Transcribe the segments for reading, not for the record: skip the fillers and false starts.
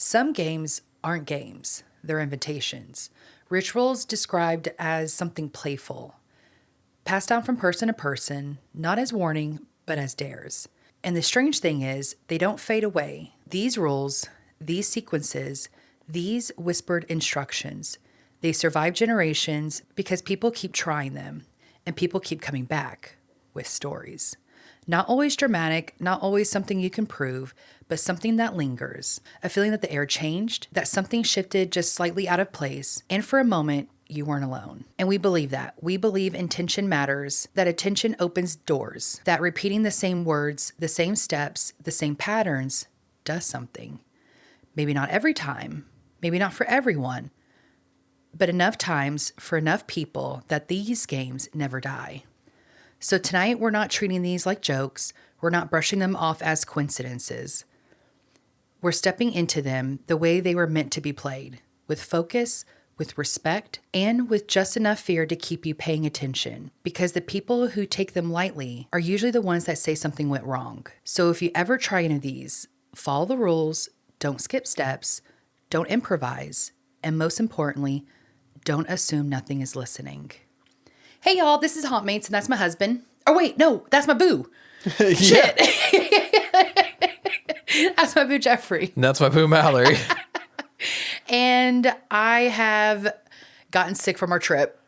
Some games aren't games, they're invitations. Rituals described as something playful, passed down from person to person, not as warning, but as dares. And the strange thing is, they don't fade away. These rules, these sequences, these whispered instructions, they survive generations because people keep trying them and people keep coming back with stories. Not always dramatic, not always something you can prove, but something that lingers. A feeling that the air changed, that something shifted just slightly out of place, and for a moment, you weren't alone. And we believe that. We believe intention matters, that attention opens doors, that repeating the same words, the same steps, the same patterns does something. Maybe not every time, maybe not for everyone, but enough times for enough people that these games never die. So tonight, we're not treating these like jokes. We're not brushing them off as coincidences. We're stepping into them the way they were meant to be played, with focus, with respect, and with just enough fear to keep you paying attention. Because the people who take them lightly are usually the ones that say something went wrong. So if you ever try any of these, follow the rules, don't skip steps, don't improvise, and most importantly, don't assume nothing is listening. Hey y'all, this is Haunt Mates and that's my husband. Oh wait, no, that's my boo. Shit. That's my boo Jeffrey. And that's my boo Mallory. And I have gotten sick from our trip.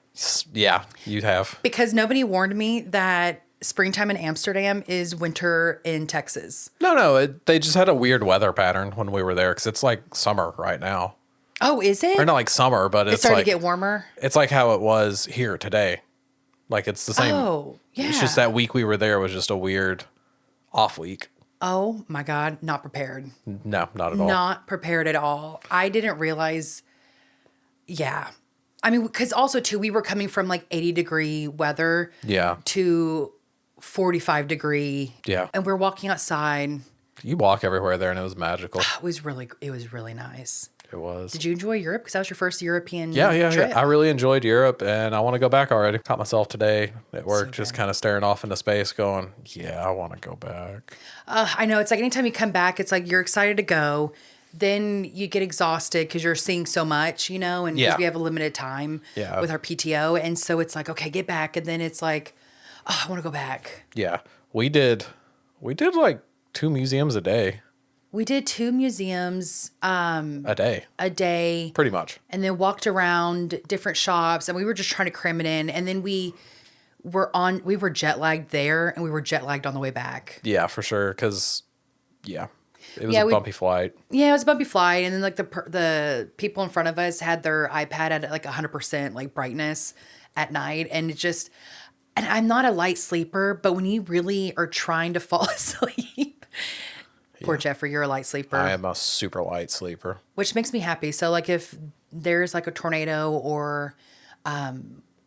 Yeah, you have. Because nobody warned me that springtime in Amsterdam is winter in Texas. No, they just had a weird weather pattern when we were there because it's like summer right now. Oh, is it? Or not like summer, but it's starting like, to get warmer? It's like how it was here today. Like it's the same. Oh, yeah. It's just that week we were there was just a weird off week. Oh my God, not prepared. No, not at all. Not prepared at all. I didn't realize. Yeah. I mean, because also too, we were coming from like 80-degree weather. Yeah. To 45-degree. Yeah. And we're walking outside. You walk everywhere there and it was magical. It was really nice. It was. Did you enjoy Europe? Because that was your first European Yeah. trip. I really enjoyed Europe and I want to go back already. Caught myself today at work, So just good. kind of staring off into space going, yeah, I want to go back. I know. It's like anytime you come back, it's like you're excited to go. Then you get exhausted because you're seeing so much, and because Yeah. we have a limited time Yeah. with our PTO. And so it's like, okay, get back. And then it's like, oh, I want to go back. Yeah. We did like 2 museums a day. We did 2 museums A day. Pretty much. and then walked around different shops, and we were just trying to cram it in. And then we were jet lagged there, and we were jet lagged on the way back. Yeah, for sure. Because, it was Yeah, a bumpy flight. Yeah, it was a bumpy flight, and then like the people in front of us had their iPad at like 100% like brightness at night, and and I'm not a light sleeper, but when you really are trying to fall asleep, poor Jeffrey, you're a light sleeper. I am a super light sleeper. Which makes me happy. So like if there's like a tornado or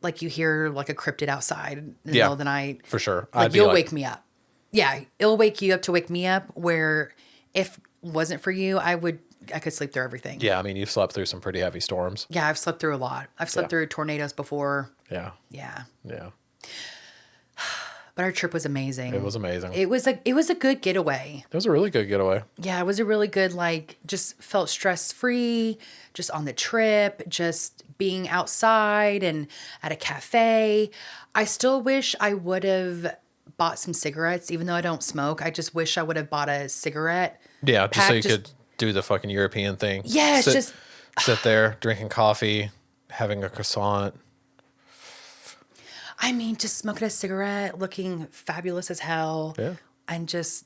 like you hear like a cryptid outside in the middle of the night. For sure. Like you'll wake me up. Yeah, it'll wake you up to wake me up, where if it wasn't for you, I could sleep through everything. Yeah, I mean, you've slept through some pretty heavy storms. Yeah, I've slept through a lot. I've slept through tornadoes before. Yeah. Yeah. Yeah. But our trip was amazing. It was amazing. It was a good getaway. It was a really good getaway. Yeah, it was a really good, like, just felt stress-free, just on the trip, just being outside and at a cafe. I still wish I would have bought some cigarettes, even though I don't smoke. I just wish I would have bought a cigarette. Yeah, just so you pack, could do the fucking European thing. Yeah, it's just... Sit there, drinking coffee, having a croissant. I mean, just smoking a cigarette, looking fabulous as hell. Yeah. And just...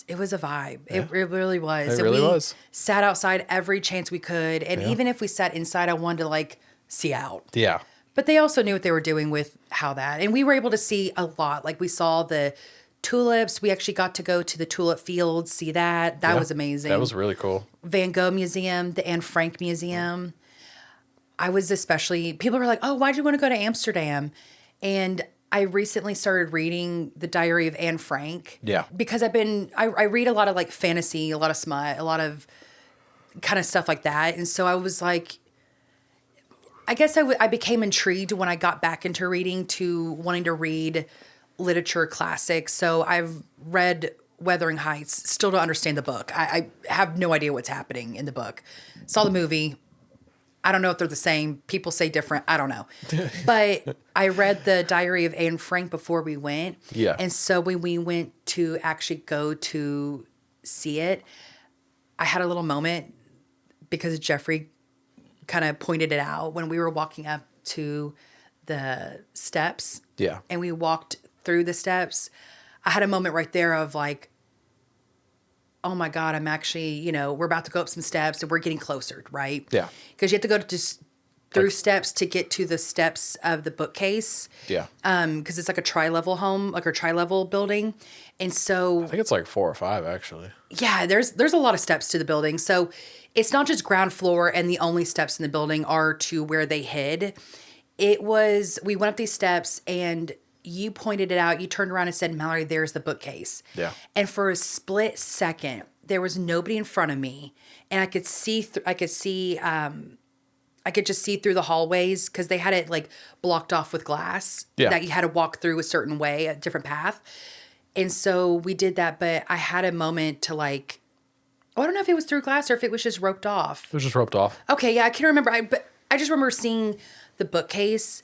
It was a vibe. Yeah. It really was. It And really we was. sat outside every chance we could. And even if we sat inside, I wanted to, like, see out. Yeah. But they also knew what they were doing with how that. And we were able to see a lot. Like, we saw the tulips. We actually got to go to the tulip fields, see that. That was amazing. That was really cool. Van Gogh Museum, the Anne Frank Museum. I was especially... People were like, oh, why'd you want to go to Amsterdam? And I recently started reading The Diary of Anne Frank. Yeah. Because I read a lot of, like, fantasy, a lot of smut, a lot of kind of stuff like that. And so I was like... I guess I became intrigued when I got back into reading to wanting to read literature classics. So I've read Wuthering Heights. Still don't understand the book. I have no idea what's happening in the book. Saw the movie. I don't know if they're the same. People say different. I don't know. But I read the Diary of Anne Frank before we went. Yeah. And so when we went to actually go to see it, I had a little moment because Jeffrey kind of pointed it out when we were walking up to the steps. Yeah. And we walked through the steps. I had a moment right there of like, oh my God, I'm actually, we're about to go up some steps and we're getting closer, right? Yeah. Because you have to go just through steps to get to the steps of the bookcase. Yeah. Because it's like a tri-level home, like a tri-level building. And so I think it's like 4 or 5, actually. yeah, there's a lot of steps to the building. So it's not just ground floor and the only steps in the building are to where they hid. We went up these steps and you pointed it out. You turned around and said, Mallory, there's the bookcase. Yeah. And for a split second, there was nobody in front of me. And I could just see through the hallways because they had it like blocked off with glass that you had to walk through a certain way, a different path. And so we did that, but I had a moment to like, I don't know if it was through glass or if it was just roped off. It was just roped off. Okay, yeah, I can't remember. But I just remember seeing the bookcase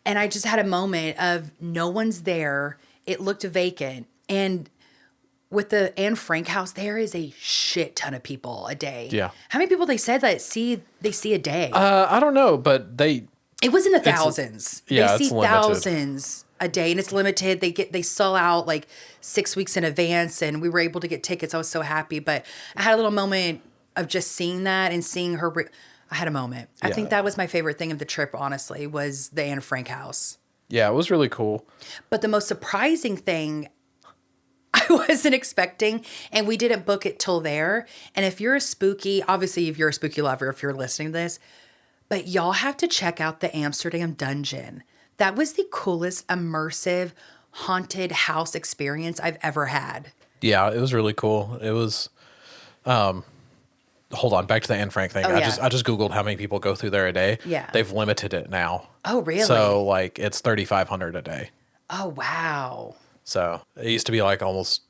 and I just had a moment of no one's there. It looked vacant. And with the Anne Frank house, there is a shit ton of people a day. Yeah. How many people they said that they see a day? I don't know, but It was in the thousands. Yeah, they see it's limited. thousands a day, and it's limited. They sell out like 6 weeks in advance, and we were able to get tickets. I was so happy, but I had a little moment of just seeing that and seeing her. I had a moment. I think that was my favorite thing of the trip. Honestly, was the Anne Frank house. Yeah, it was really cool. But the most surprising thing I wasn't expecting, and we didn't book it till there. And if you're a spooky lover, if you're listening to this, but y'all have to check out the Amsterdam Dungeon. That was the coolest, immersive, haunted house experience I've ever had. Yeah, it was really cool. It was, hold on, back to the Anne Frank thing. Oh, I yeah. just Googled how many people go through there a day. Yeah. They've limited it now. Oh, really? So like it's 3,500 a day. Oh, wow. So it used to be like almost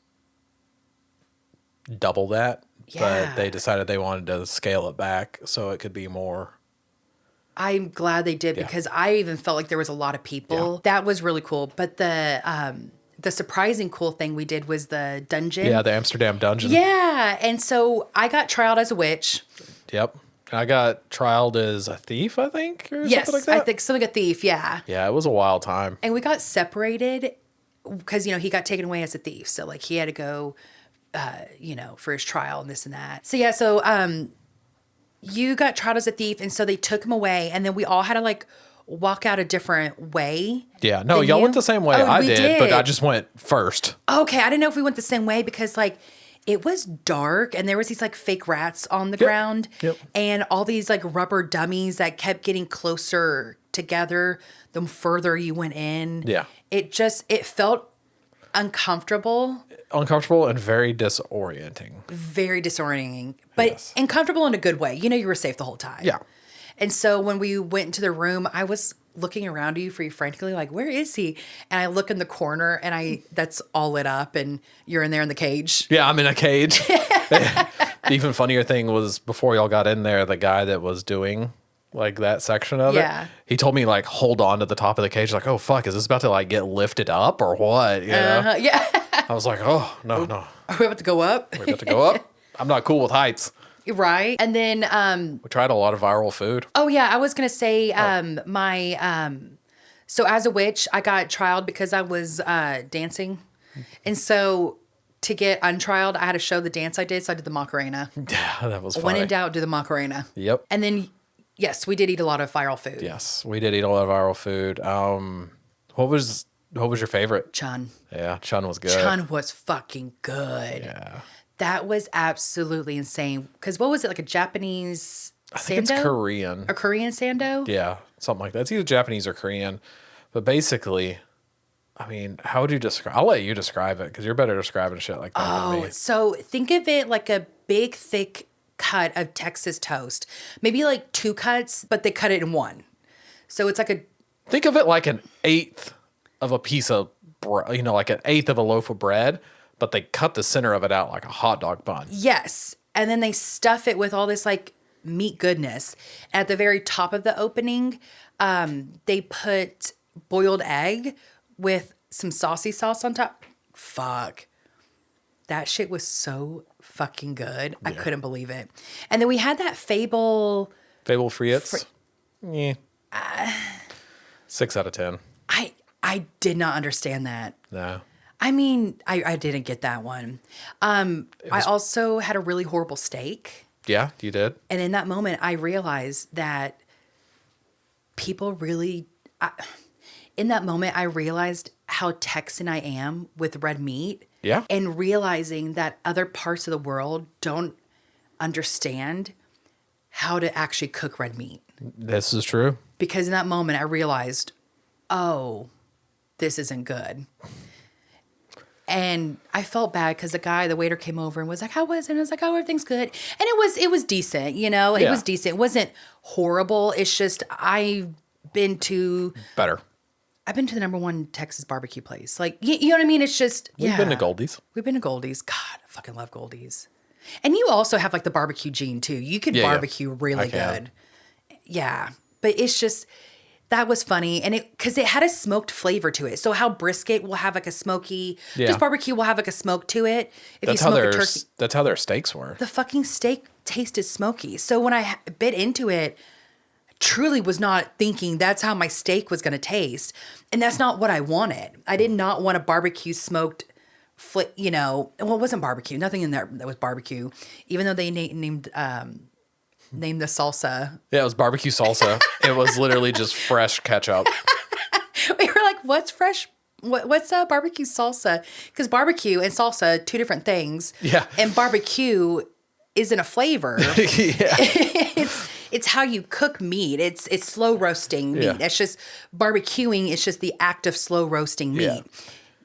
double that, Yeah. but they decided they wanted to scale it back so it could be more. I'm glad they did because I even felt like there was a lot of people. Yeah. That was really cool. But the surprising cool thing we did was the dungeon. Yeah, the Amsterdam Dungeon. Yeah. And so I got trialed as a witch. Yep. I got trialed as a thief, I think, or Yes, something like that. I think something a thief. Yeah. Yeah, it was a wild time. And we got separated because, he got taken away as a thief. So like he had to go, for his trial and this and that. So yeah, you got tried as a thief, and so they took him away, and then we all had to like walk out a different way. Yeah, no, than y'all you. went the same way Oh, I we did, but I just went first. Okay, I didn't know if we went the same way because like it was dark and there was these like fake rats on the ground and all these like rubber dummies that kept getting closer together the further you went in. Yeah. It felt uncomfortable. Uncomfortable and very disorienting. Very disorienting, but Yes. uncomfortable in a good way. You were safe the whole time. Yeah. And so when we went into the room, I was looking around you for you frantically, like, where is he? And I look in the corner and that's all lit up and you're in there in the cage. Yeah, I'm in a cage. The even funnier thing was before y'all got in there, the guy that was doing like that section of it, he told me like hold on to the top of the cage, like, oh fuck, is this about to like get lifted up or what? You know? Yeah. I was like, oh no. Are we about to go up? We're about to go up. I'm not cool with heights. Right. And then, We tried a lot of viral food. oh yeah, I was going to say, so as a witch, I got trialed because I was dancing. And so to get untrialed, I had to show the dance I did. So I did the Macarena. Yeah, that was funny. When in doubt, do the Macarena. Yep. And then, yes, we did eat a lot of viral food. Yes, we did eat a lot of viral food. What was your favorite? Chun. Yeah, chun was good. Chun was fucking good. Yeah. That was absolutely insane. Because what was it, like a Japanese I think sando? it's Korean. A Korean sando? Yeah, something like that. It's either Japanese or Korean. But basically, I mean, how would you describe? I'll let you describe it because you're better describing shit like that than me. So think of it like a big, thick cut of Texas toast. Maybe like 2 cuts, but they cut it in 1. So it's like a... Think of it like an eighth of a piece of bread, like an eighth of a loaf of bread, but they cut the center of it out like a hot dog bun. Yes. And then they stuff it with all this like meat goodness. At the very top of the opening, they put boiled egg with some saucy sauce on top. Fuck. That shit was so fucking good. Yeah. I couldn't believe it. And then we had that Fable Frites. Yeah. 6 out of 10. I did not understand that. No. I mean, I didn't get that one. I also had a really horrible steak. Yeah, you did. And in that moment, I realized that people really... in that moment, I realized how Texan I am with red meat. Yeah. And realizing that other parts of the world don't understand how to actually cook red meat. This is true. Because in that moment, I realized, oh, this isn't good. And I felt bad because the waiter came over and was like, how was it? And I was like, oh, everything's good. And it was decent, you know? It was decent. It wasn't horrible. It's just I've been to the #1 Texas barbecue place. Like, you know what I mean? It's just, We've been to Goldie's. We've been to Goldie's. God, I fucking love Goldie's. And you also have like the barbecue gene too. You could barbecue really good. Yeah. But it's just, that was funny. And because it had a smoked flavor to it. So how brisket will have like a smoky, just barbecue will have like a smoke to it. If you smoke a turkey. That's how their steaks were. The fucking steak tasted smoky. So when I bit into it, truly was not thinking that's how my steak was going to taste. And that's not what I wanted. I did not want a barbecue smoked, well, it wasn't barbecue. Nothing in there that was barbecue. Even though they named the salsa. Yeah, it was barbecue salsa. It was literally just fresh ketchup. We were like, what's fresh? What's barbecue salsa? Because barbecue and salsa, two different things. Yeah. And barbecue isn't a flavor. It's how you cook meat. It's slow roasting meat. Yeah. It's just barbecuing. It's just the act of slow roasting meat. Yeah.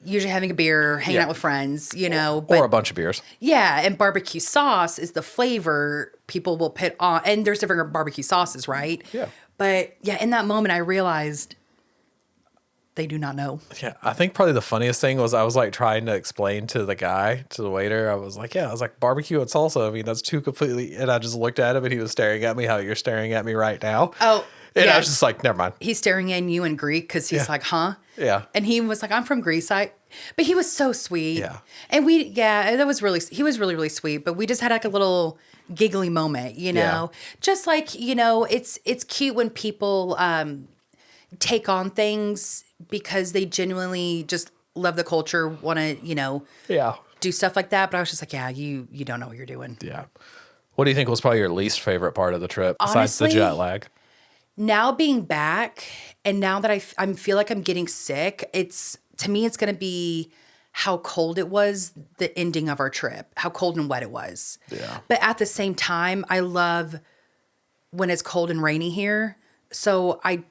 Usually having a beer, hanging out with friends, or a bunch of beers. Yeah, and barbecue sauce is the flavor people will put on. And there's different barbecue sauces, right? Yeah. But yeah, in that moment, I realized they do not know. Yeah, I think probably the funniest thing was I was like trying to explain to the waiter. I was like, barbecue and salsa. I mean, that's two completely. And I just looked at him and he was staring at me how you're staring at me right now. Oh, and I was just like, never mind. He's staring at you in Greek because he's like, huh? Yeah. And he was like, I'm from Greece. But he was so sweet. Yeah. And he was really, really sweet. But we just had like a little giggly moment, Yeah. Just like, it's cute when people take on things because they genuinely just love the culture, want to, do stuff like that. But I was just like, yeah, you don't know what you're doing. Yeah. What do you think was probably your least favorite part of the trip besides the jet lag? Now being back and now that I feel like I'm getting sick, to me, it's going to be how cold it was, the ending of our trip, how cold and wet it was. Yeah. But at the same time, I love when it's cold and rainy here. So I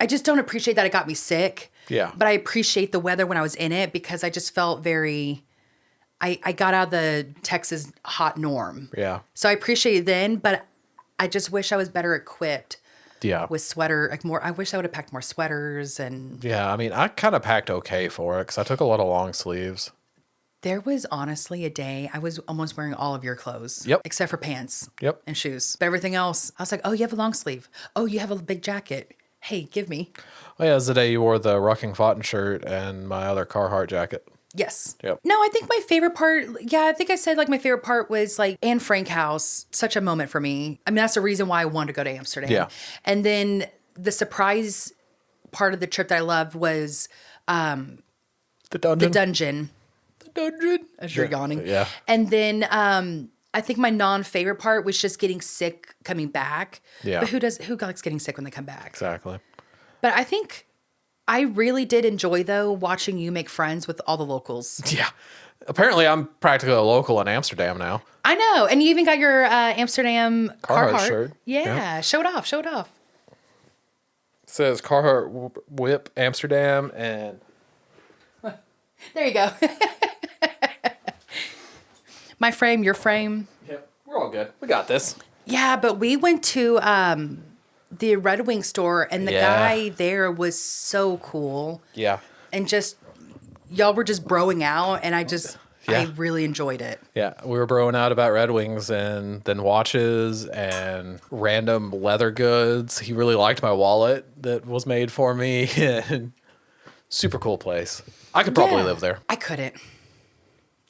just don't appreciate that it got me sick. Yeah. But I appreciate the weather when I was in it because I just felt I got out of the Texas hot norm. Yeah. So I appreciate it then, but I just wish I was better equipped. Yeah. With sweater, like more. I wish I would have packed more sweaters and. Yeah, I mean, I kind of packed okay for it because I took a lot of long sleeves. There was honestly a day I was almost wearing all of your clothes. Yep. Except for pants. Yep. And shoes. But everything else, I was like, oh, you have a long sleeve. Oh, you have a big jacket. Hey, give me. Oh, yeah, it was the day you wore the Rocking Cotton shirt and my other Carhartt jacket. Yes. Yep. No, I think my favorite part, I think I said like my favorite part was like Anne Frank house. Such a moment for me. I mean, that's the reason why I wanted to go to Amsterdam. Yeah. And then the surprise part of the trip that I loved was the dungeon. The dungeon. As you're yawning. Yeah. And then I think my non-favorite part was just getting sick coming back. Yeah. But who likes getting sick when they come back? Exactly. But I think I really did enjoy, though, watching you make friends with all the locals. Yeah. Apparently, I'm practically a local in Amsterdam now. I know. And you even got your Amsterdam Carhartt shirt. Yeah. Show it off. It says Carhartt Whip Amsterdam and... There you go. My frame, your frame. Yep. We're all good. We got this. Yeah, but we went to the Red Wing store, and the guy there was so cool. Yeah. And just y'all were just broing out, and I Yeah. really enjoyed it. Yeah, we were broing out about Red Wings and then watches and random leather goods. He really liked my wallet that was made for me. And super cool place. I could probably live there. I couldn't.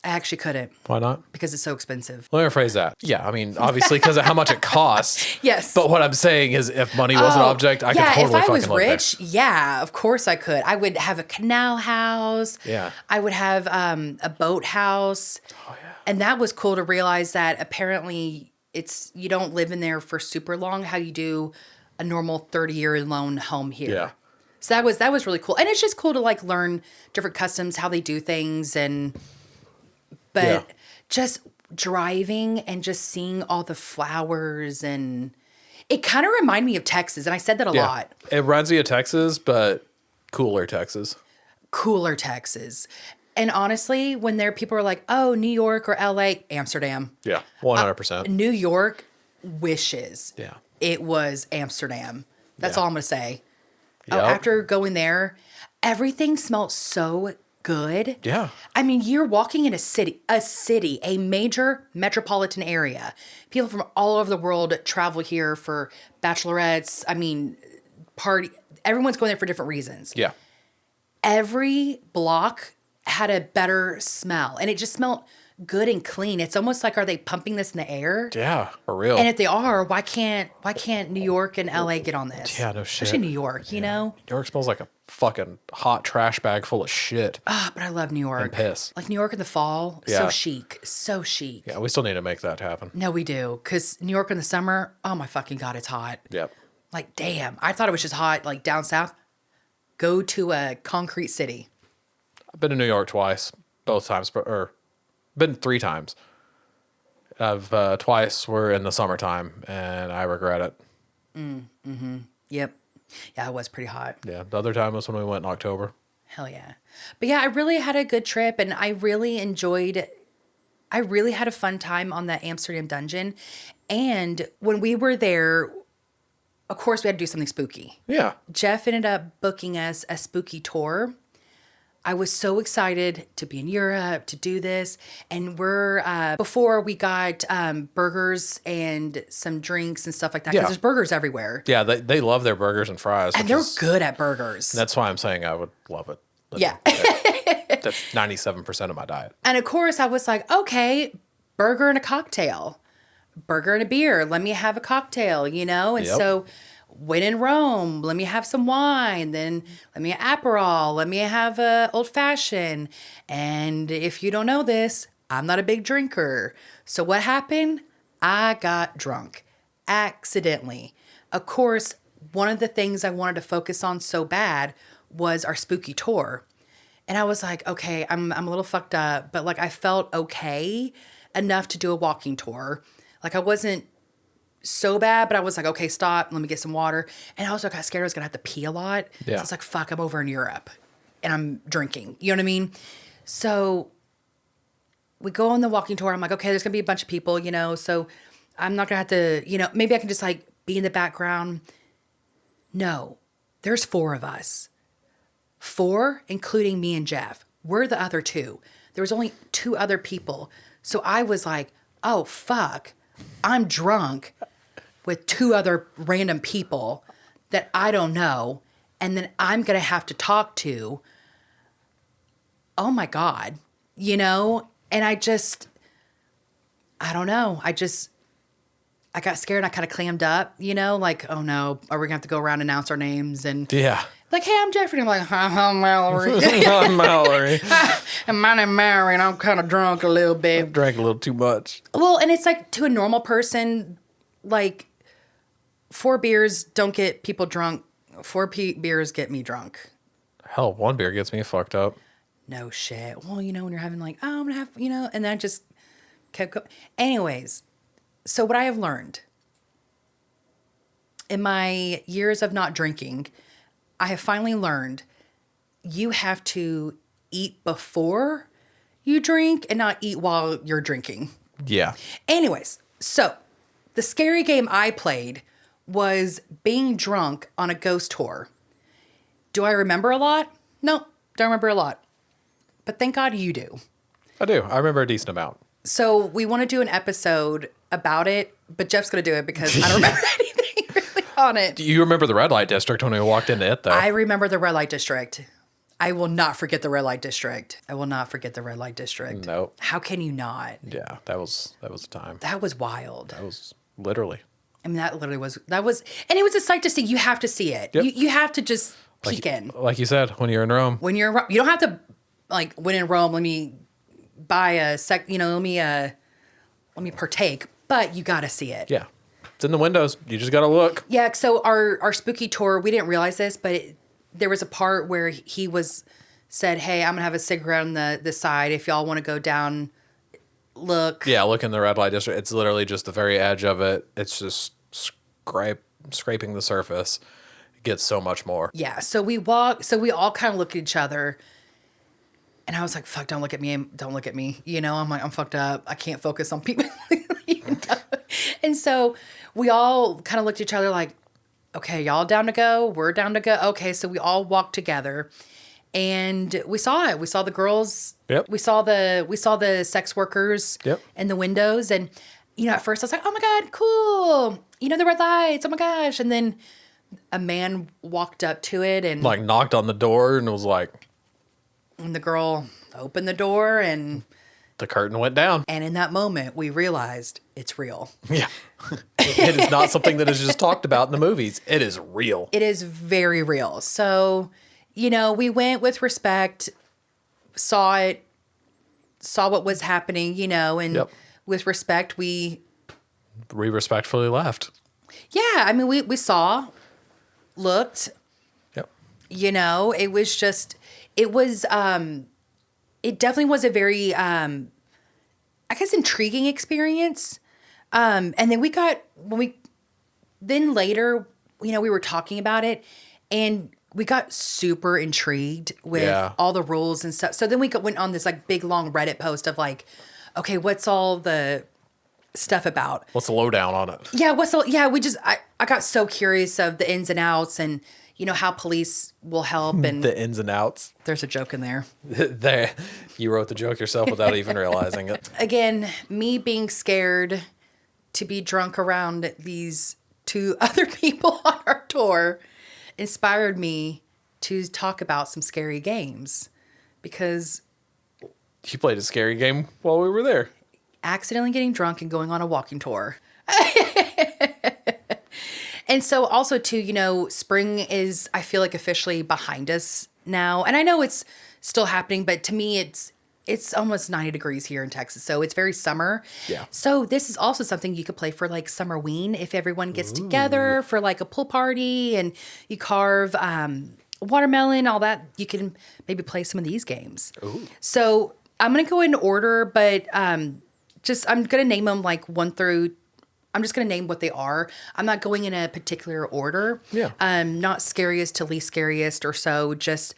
I actually couldn't. Why not? Because it's so expensive. Let me rephrase that. Yeah, I mean, obviously because of how much it costs. Yes. But what I'm saying is if money was an object, I could totally if I fucking was live rich, there. yeah, of course I could. I would have a canal house. Yeah. I would have a boat house. Oh, yeah. And that was cool to realize that apparently you don't live in there for super long, how you do a normal 30-year loan home here. Yeah. So that was really cool. And it's just cool to like learn different customs, how they do things but just driving and just seeing all the flowers, and it kind of reminded me of Texas. And I said that a lot. It reminds me of Texas, but cooler Texas. Cooler Texas. And honestly, when people are like, oh, New York or LA, Amsterdam. Yeah, 100%. New York wishes Yeah. it was Amsterdam. That's all I'm going to say. Yep. Oh, after going there, everything smelled so good. Yeah. I mean, you're walking in a city, a major metropolitan area. People from all over the world travel here for bachelorettes. I mean, party. Everyone's going there for different reasons. Yeah. Every block had a better smell, and it just smelled good and clean. It's almost like, are they pumping this in the air? Yeah, for real. And if they are, why can't New York and LA get on this? Yeah, no shit. Especially New York, you know? New York smells like a fucking hot trash bag full of shit. Ah, but I love New York. And piss. Like New York in the fall, Yeah. so chic, so chic. Yeah, we still need to make that happen. No, we do. Because New York in the summer, oh my fucking God, it's hot. Yep. Like, damn. I thought it was just hot, like down south. Go to a concrete city. I've been to New York twice, both times, or been 3 times. Twice were in the summertime, and I regret it. Yep. Yeah, it was pretty hot. Yeah, the other time was when we went in October. Hell yeah. But yeah, I really had a good trip, and I really had a fun time on that Amsterdam dungeon. And when we were there, of course, we had to do something spooky. Yeah. Jeff ended up booking us a spooky tour. I was so excited to be in Europe, to do this. And before we got burgers and some drinks and stuff like that. Because there's burgers everywhere. Yeah, they love their burgers and fries. And they're good at burgers. That's why I'm saying I would love it. Yeah. That's 97% of my diet. And of course, I was like, okay, burger and a cocktail. Burger and a beer. Let me have a cocktail, you know? And so when in Rome, let me have some wine. Then let me have Aperol. Let me have a old fashioned. And if you don't know this, I'm not a big drinker. So what happened? I got drunk accidentally. Of course, one of the things I wanted to focus on so bad was our spooky tour. And I was like, okay, I'm a little fucked up, but like I felt okay enough to do a walking tour. Like I wasn't so bad, but I was like, okay, stop. Let me get some water. And I also got scared I was going to have to pee a lot. Yeah. So it's like, fuck, I'm over in Europe and I'm drinking. You know what I mean? So we go on the walking tour. I'm like, okay, there's going to be a bunch of people, you know, so I'm not going to have to, you know, maybe I can just like be in the background. No, there's 4 of us. 4, including me and Jeff. We're the other 2. There was only 2 other people. So I was like, oh, fuck. I'm drunk with 2 other random people that I don't know. And then I'm going to have to talk to. Oh my God. You know? And I don't know. I got scared and I kind of clammed up, you know? Like, oh no, are we going to have to go around and announce our names? And Yeah. like, hey, I'm Jeffrey. I'm like, I'm Mallory. I'm Mallory. And my name's Mary, and I'm kind of drunk a little bit. Drank a little too much. Well, and it's like to a normal person, like 4 beers don't get people drunk. 4 beers get me drunk. Hell, 1 beer gets me fucked up. No shit. Well, you know, when you're having like, oh, I'm going to have, you know, and then I just kept going. Anyways, so what I have learned in my years of not drinking, I have finally learned you have to eat before you drink and not eat while you're drinking. Yeah. Anyways, so the scary game I played was being drunk on a ghost tour. Do I remember a lot? No, don't remember a lot. but thank God you do. I do. I remember a decent amount. So we want to do an episode about it, but Jeff's going to do it because I don't remember anything really on it. Do you remember the red light district when we walked into it, though? I remember the red light district. I will not forget the red light district. I will not forget the red light district. Nope. How can you not? Yeah, that was the time. That was wild. That was literally. I mean, that was, and it was a sight to see. You have to see it. Yep. You have to just peek in. Like you said, when you're in Rome. When you're in Rome, you don't have to, like, when in Rome, let me buy let me partake, but you got to see it. Yeah. It's in the windows. You just got to look. Yeah. So our spooky tour, we didn't realize this, but there was a part where he said, hey, I'm going to have a cigarette on the side. If y'all want to go down, look. Yeah, look in the red light district. It's literally just the very edge of it. It's just scraping the surface. It gets so much more. Yeah. So we all kind of look at each other. And I was like, fuck, don't look at me. Don't look at me. You know, I'm like, I'm fucked up. I can't focus on people. You know? And so we all kind of looked at each other like, okay, y'all down to go? We're down to go. Okay. So we all walked together and we saw it. We saw the girls. Yep. We saw the sex workers. Yep. In the windows. And, you know, at first I was like, oh my God, cool. You know, the red lights. Oh my gosh. And then a man walked up to it and like knocked on the door and was like, and the girl opened the door and the curtain went down. And in that moment, we realized it's real. Yeah. It is not something that is just talked about in the movies. It is real. It is very real. So, you know, we went with respect, saw what was happening, you know, and with respect, we respectfully left. Yeah. I mean, we saw, looked, you know, it was just, it definitely was a very, I guess, intriguing experience. And then later, you know, we were talking about it and we got super intrigued with all the rules and stuff. So then we went on this like big long Reddit post of like, okay, what's all the stuff about? What's the lowdown on it? Yeah. I got so curious of the ins and outs and, you know, how police will help and the ins and outs. There's a joke in there. You wrote the joke yourself without even realizing it. Again, me being scared to be drunk around these two other people on our tour inspired me to talk about some scary games because you played a scary game while we were there. Accidentally getting drunk and going on a walking tour. And so also too, you know, spring is, I feel like, officially behind us now. And I know it's still happening, but to me, it's almost 90 degrees here in Texas. So it's very summer. Yeah. So this is also something you could play for like Summerween if everyone gets together for like a pool party and you carve watermelon, all that. You can maybe play some of these games. Ooh. So I'm going to go in order, but I'm going to name them like 1 through. I'm just going to name what they are. I'm not going in a particular order. Yeah. Not scariest to least scariest or so. Just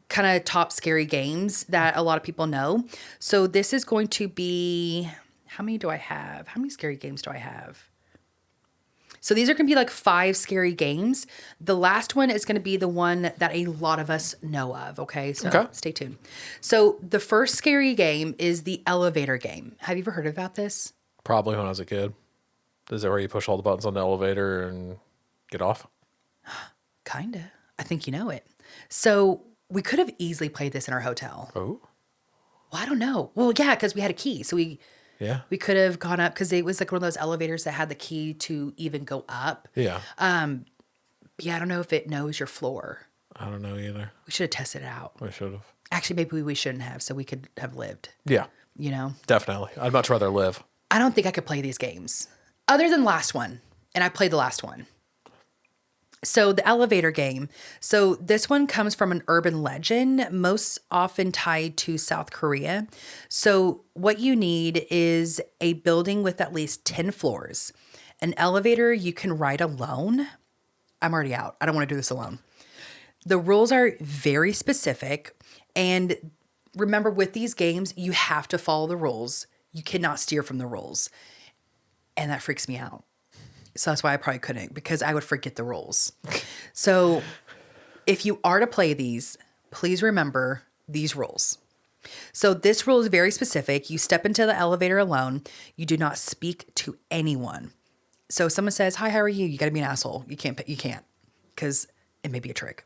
kind of top scary games that a lot of people know. So this is going to be, how many do I have? How many scary games do I have? So these are going to be like 5 scary games. The last one is going to be the one that a lot of us know of. Okay. So Stay tuned. So the first scary game is the elevator game. Have you ever heard about this? Probably when I was a kid. Is that where you push all the buttons on the elevator and get off? Kinda. I think you know it. So we could have easily played this in our hotel. Oh. Well, I don't know. Well, yeah, because we had a key. So we could have gone up because it was like one of those elevators that had the key to even go up. Yeah. Yeah, I don't know if it knows your floor. I don't know either. We should have tested it out. We should have. Actually, maybe we shouldn't have, so we could have lived. Yeah. You know? Definitely. I'd much rather live. I don't think I could play these games other than last one. And I played the last one. So the elevator game. So this one comes from an urban legend, most often tied to South Korea. So what you need is a building with at least 10 floors, an elevator you can ride alone. I'm already out. I don't want to do this alone. The rules are very specific. And remember, with these games, you have to follow the rules. You cannot steer from the rules. And that freaks me out. So that's why I probably couldn't, because I would forget the rules. So if you are to play these, please remember these rules. So this rule is very specific. You step into the elevator alone. You do not speak to anyone. So if someone says, "Hi, how are you?" You got to be an asshole. You can't, because it may be a trick.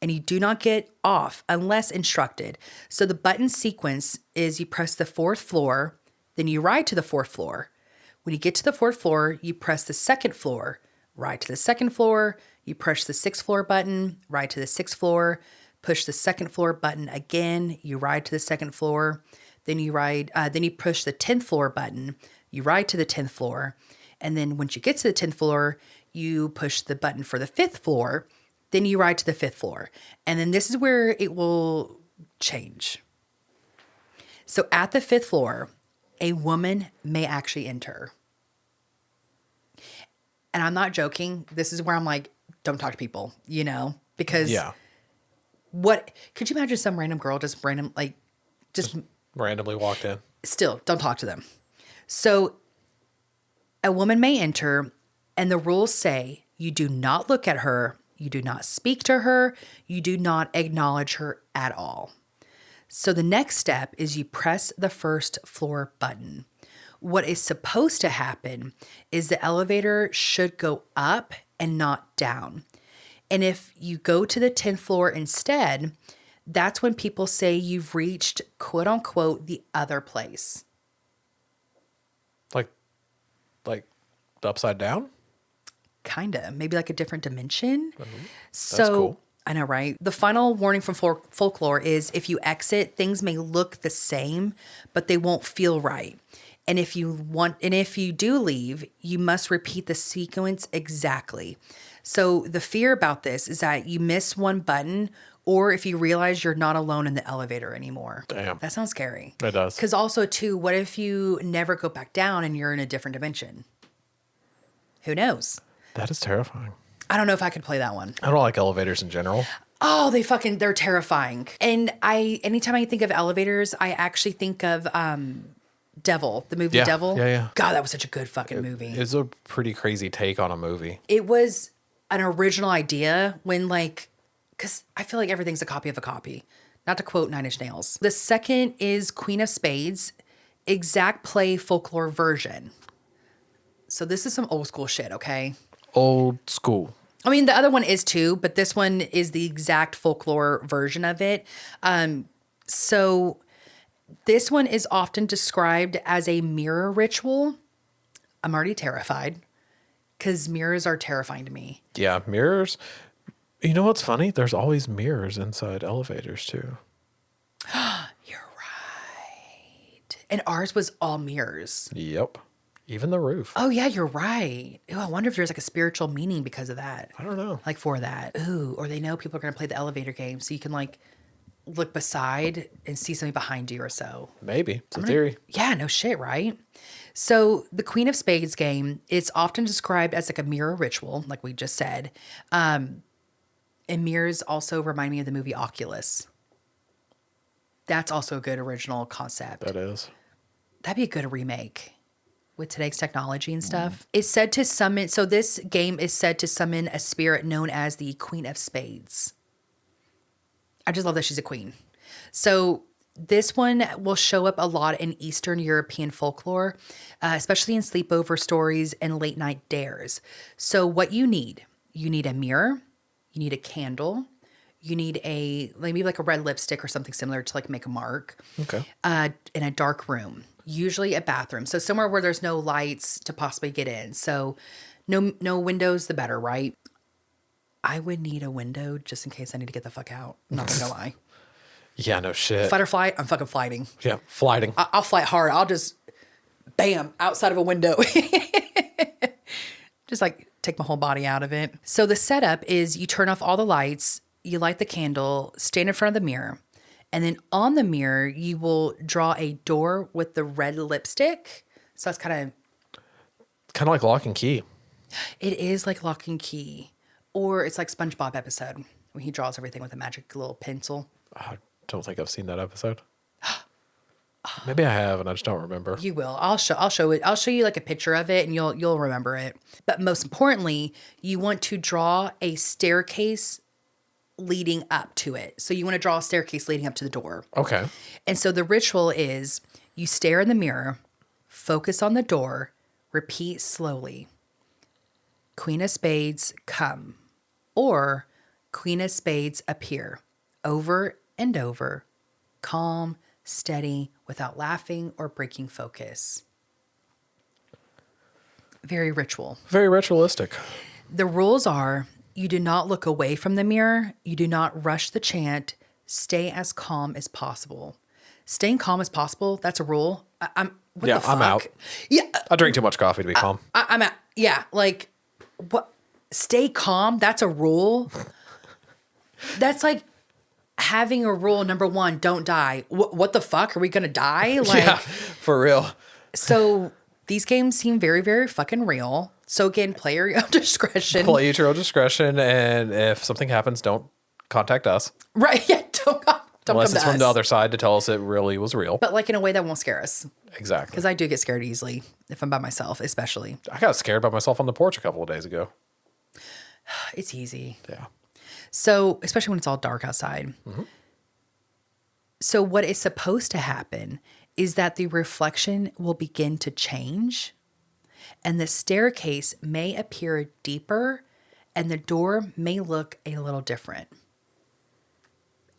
And you do not get off unless instructed. So the button sequence is you press the 4th floor, then you ride to the 4th floor. When you get to the 4th floor, you press the 2nd floor, ride to the 2nd floor, you push the 6th floor button, ride to the 6th floor, push the 2nd floor button again, you ride to the 2nd floor, then you push the 10th floor button, you ride to the 10th floor, and then once you get to the 10th floor, you push the button for the 5th floor, then you ride to the 5th floor. And then this is where it will change. So at the 5th floor, a woman may actually enter. And I'm not joking. This is where I'm like, don't talk to people, because what could you imagine some random girl just randomly walked in? Still, don't talk to them. So a woman may enter, and the rules say you do not look at her, you do not speak to her, you do not acknowledge her at all. So the next step is you press the 1st floor button. What is supposed to happen is the elevator should go up and not down. And if you go to the 10th floor instead, that's when people say you've reached, quote unquote, the other place. Like the upside down? Kinda. Maybe like a different dimension. That's So cool. I know, right? The final warning from folklore is if you exit, things may look the same, but they won't feel right. And if you do leave, you must repeat the sequence exactly. So the fear about this is that you miss one button, or if you realize you're not alone in the elevator anymore. Damn. That sounds scary. It does. Because also, too, what if you never go back down and you're in a different dimension? Who knows? That is terrifying. I don't know if I could play that one. I don't like elevators in general. Oh, they're terrifying. And anytime I think of elevators, I actually think of Devil, the movie Devil. Yeah. God, that was such a good fucking movie. It's a pretty crazy take on a movie. It was an original idea when because I feel like everything's a copy of a copy. Not to quote Nine Inch Nails. The second is Queen of Spades, exact play folklore version. So this is some old school shit, okay? Old school. I mean, the other one is too, but this one is the exact folklore version of it. So this one is often described as a mirror ritual. I'm already terrified because mirrors are terrifying to me. Yeah, mirrors. You know what's funny? There's always mirrors inside elevators too. You're right. And ours was all mirrors. Yep. Even the roof. Oh, yeah, you're right. Ooh, I wonder if there's like a spiritual meaning because of that. I don't know. Like for that. Ooh, or they know people are going to play the elevator game so you can look beside and see something behind you or so. Maybe. It's a theory. Yeah, no shit, right? So the Queen of Spades game, it's often described as like a mirror ritual, like we just said. And mirrors also remind me of the movie Oculus. That's also a good original concept. That is. That'd be a good remake with today's technology and stuff. It's said to summon, so this game is said to summon a spirit known as the Queen of Spades. I just love that she's a queen. So this one will show up a lot in Eastern European folklore, especially in sleepover stories and late night dares. So what you need a mirror, you need a candle, you need maybe like a red lipstick or something similar to like make a mark. Okay. In a dark room, usually a bathroom. So somewhere where there's no lights to possibly get in. So no windows, the better, right? I would need a window just in case I need to get the fuck out. I'm not gonna lie. Yeah, no shit. Fight or flight, I'm fucking flighting. Yeah, flighting. I'll flight hard. I'll just, bam, outside of a window. Just like take my whole body out of it. So the setup is you turn off all the lights, you light the candle, stand in front of the mirror, and then on the mirror, you will draw a door with the red lipstick. So that's kind of like Lock and Key. It is like Lock and Key. Or it's like SpongeBob episode when he draws everything with a magic little pencil. I don't think I've seen that episode. Maybe I have, and I just don't remember. You will. I'll show it. I'll show you like a picture of it, and you'll remember it. But most importantly, you want to draw a staircase leading up to it. So you want to draw a staircase leading up to the door. Okay. And so the ritual is you stare in the mirror, focus on the door, repeat slowly. Queen of Spades, come. Or Queen of Spades, appear. Over and over. Calm, steady, without laughing or breaking focus. Very ritual. Very ritualistic. The rules are you do not look away from the mirror. You do not rush the chant. Stay as calm as possible. Staying calm as possible, that's a rule. I'm out. Yeah. I drink too much coffee to be calm. I'm out. Yeah. Like, what? Stay calm. That's a rule. That's like having a rule. Number one, don't die. What the fuck? Are we going to die? Like, yeah, for real. So these games seem very, very fucking real. So again, play at your own discretion. Play at your own discretion. And if something happens, don't contact us. Right. Yeah. Don't Unless come it's to from the us. other side to tell us it really was real. But like in a way that won't scare us. Exactly. Because I do get scared easily if I'm by myself, especially. I got scared by myself on the porch a couple of days ago. It's easy. Yeah. So, especially when it's all dark outside. Mm-hmm. So, what is supposed to happen is that the reflection will begin to change and the staircase may appear deeper and the door may look a little different.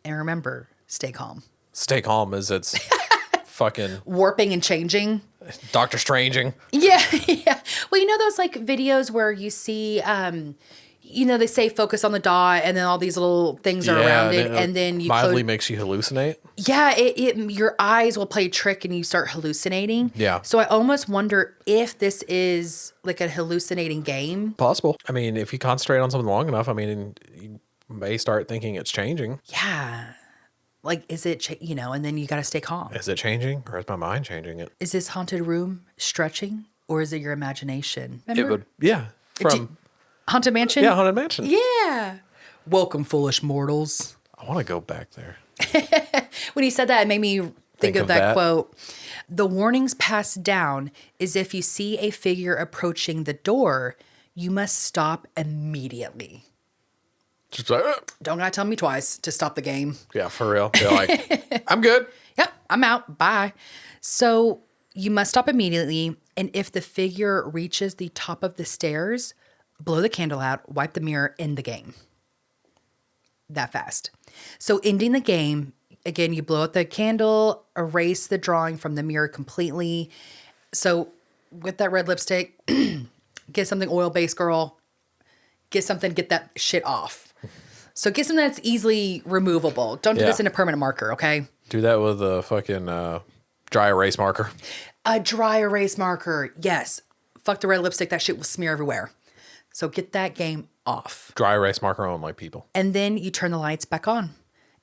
And remember, stay calm. Stay calm as it's fucking Warping and changing. Doctor Stranging. Yeah, yeah. Well, you know those like videos where you see, they say focus on the dot, and then all these little things are around it, and then you mildly makes you hallucinate. Yeah, your eyes will play a trick, and you start hallucinating. Yeah. So I almost wonder if this is like a hallucinating game. Possible. I mean, if you concentrate on something long enough, I mean, you may start thinking it's changing. Yeah. Like, is it, and then you got to stay calm. Is it changing, or is my mind changing it? Is this haunted room stretching, or is it your imagination? Remember? It would, yeah. From Haunted Mansion? Yeah, Haunted Mansion. Yeah. Welcome, foolish mortals. I want to go back there. When he said that, it made me think of that quote. The warnings passed down is if you see a figure approaching the door, you must stop immediately. Just like, Don't gotta tell me twice to stop the game. yeah, for real. They're like, I'm good. Yep, I'm out. Bye. So you must stop immediately. And if the figure reaches the top of the stairs, blow the candle out, wipe the mirror, end the game. That fast. So ending the game, again, you blow out the candle, erase the drawing from the mirror completely. So with that red lipstick, get something oil-based, girl. Get that shit off. So get something that's easily removable. Don't do this in a permanent marker, okay? Do that with a fucking dry erase marker. A dry erase marker, yes. Fuck the red lipstick, that shit will smear everywhere. So get that game off. Dry erase marker only, people. And then you turn the lights back on.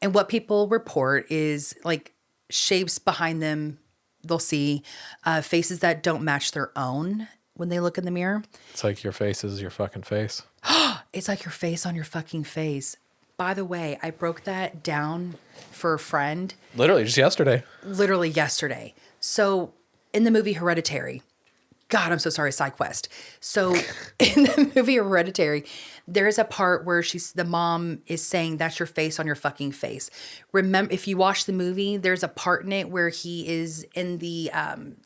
And what people report is like shapes behind them. They'll see faces that don't match their own when they look in the mirror. It's like your face is your fucking face. It's like your face on your fucking face. By the way, I broke that down for a friend. Literally just yesterday. Literally yesterday. So in the movie Hereditary, God, I'm so sorry, side quest. So in the movie Hereditary, there's a part where the mom is saying, that's your face on your fucking face. Remember, if you watch the movie, there's a part in it where he is in the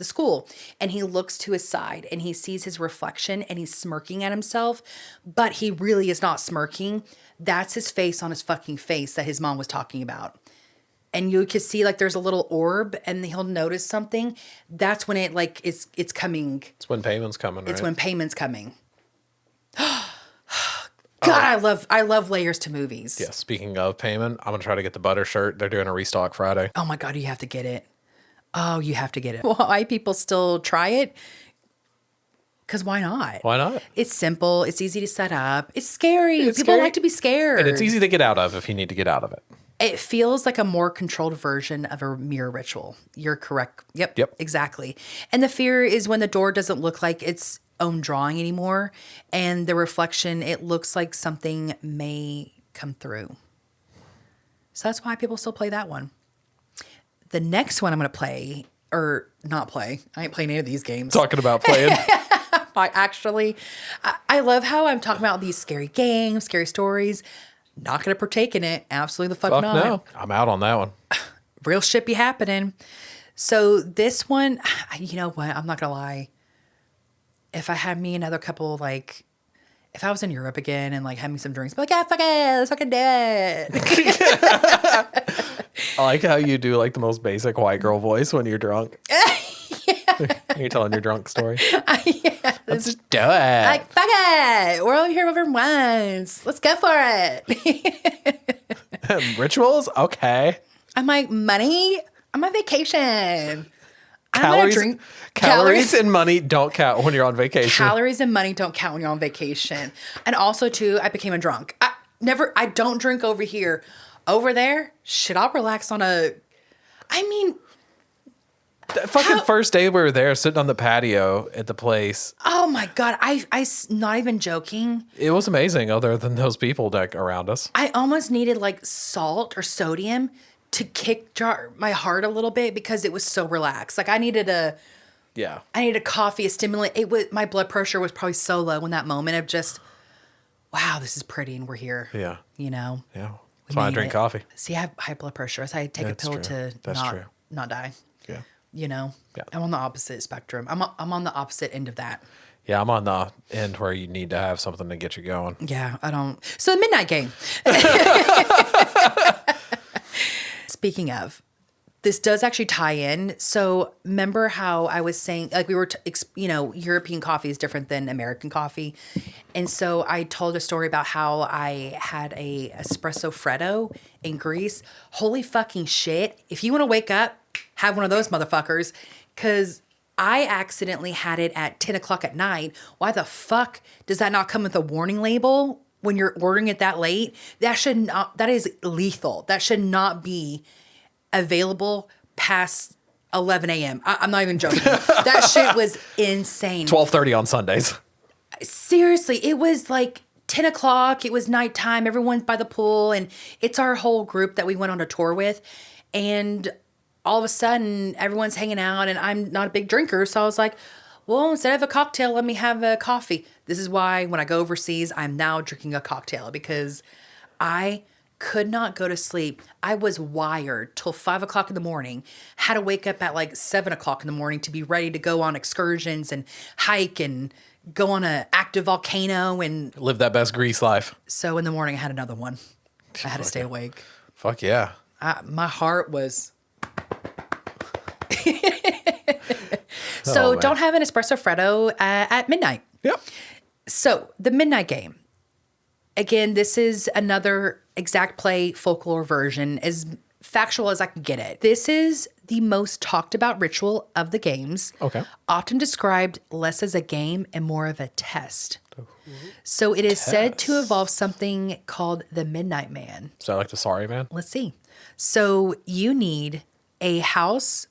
school and he looks to his side and he sees his reflection and he's smirking at himself, but he really is not smirking. That's his face on his fucking face that his mom was talking about. And you could see like there's a little orb and he'll notice something. That's when it like it's coming. It's when payment's coming, right? It's when payment's coming. God, I love layers to movies. Yeah, speaking of payment, I'm going to try to get the butter shirt. They're doing a restock Friday. Oh my God, you have to get it. Oh, you have to get it. Why people still try it? Because why not? Why not? It's simple. It's easy to set up. It's scary. It's People scary. like to be scared. And it's easy to get out of if you need to get out of it. It feels like a more controlled version of a mirror ritual. You're correct. Yep. Exactly. And the fear is when the door doesn't look like its own drawing anymore. And the reflection, it looks like something may come through. So that's why people still play that one. The next one I'm going to play, or not play. I ain't playing any of these games. Talking about playing. I love how I'm talking about these scary games, scary stories. Not going to partake in it. Absolutely the fuck not. No. I'm out on that one. Real shit be happening. So this one, you know what? I'm not going to lie. If I had me another couple, like, if I was in Europe again and, like, had me some drinks, I'd be like, yeah, fuck it. Let's fucking do it. I like how you do, like, the most basic white girl voice when you're drunk. You're telling your drunk story. Yeah. Let's just do it. Like, fuck it. We're only here over once. Let's go for it. Rituals? Okay. I'm like, money? I'm on vacation. Calories and money don't count when you're on vacation. Calories and money don't count when you're on vacation. And also, too, I became a drunk. I don't drink over here. Over there, shit, I'll relax on a... I mean... That fucking first day we were there, sitting on the patio at the place. Oh, my God. I not even joking. It was amazing, other than those people around us. I almost needed, like, salt or sodium to kickstart my heart a little bit because it was so relaxed. Like, I needed coffee, a stimulant. My blood pressure was probably so low in that moment of just, wow, this is pretty and we're here. Yeah. You know? Yeah. That's why I drink coffee. See, I have high blood pressure. So I take a pill to not die. Yeah. You know? Yeah. I'm on the opposite spectrum. I'm on the opposite end of that. Yeah, I'm on the end where you need to have something to get you going. Yeah, I don't. So the midnight game. Speaking of, this does actually tie in. So remember how I was saying, like we were, European coffee is different than American coffee. And so I told a story about how I had a espresso freddo in Greece. Holy fucking shit. If you want to wake up, have one of those motherfuckers. Because I accidentally had it at 10 o'clock at night. Why the fuck does that not come with a warning label when you're ordering it that late? That is lethal. That should not be available past 11 a.m. I'm not even joking. That shit was insane. 12:30 on Sundays. Seriously, it was like 10 o'clock. It was nighttime. Everyone's by the pool. And it's our whole group that we went on a tour with. And all of a sudden, everyone's hanging out. And I'm not a big drinker. So I was like, well, instead of a cocktail, let me have a coffee. This is why when I go overseas, I'm now drinking a cocktail. Because I could not go to sleep. I was wired till 5 o'clock in the morning. Had to wake up at like 7 o'clock in the morning to be ready to go on excursions and hike and go on an active volcano and live that best Greece life. So in the morning, I had another one. I had to stay awake. Fuck yeah. My heart was. So don't have an espresso freddo at midnight. Yep. So the midnight game. Again, this is another exact play folklore version, as factual as I can get it. This is the most talked about ritual of the games. Okay. Often described less as a game and more of a test. So it is said to involve something called the Midnight Man. Is that like the Sorry Man? Let's see. So you need a house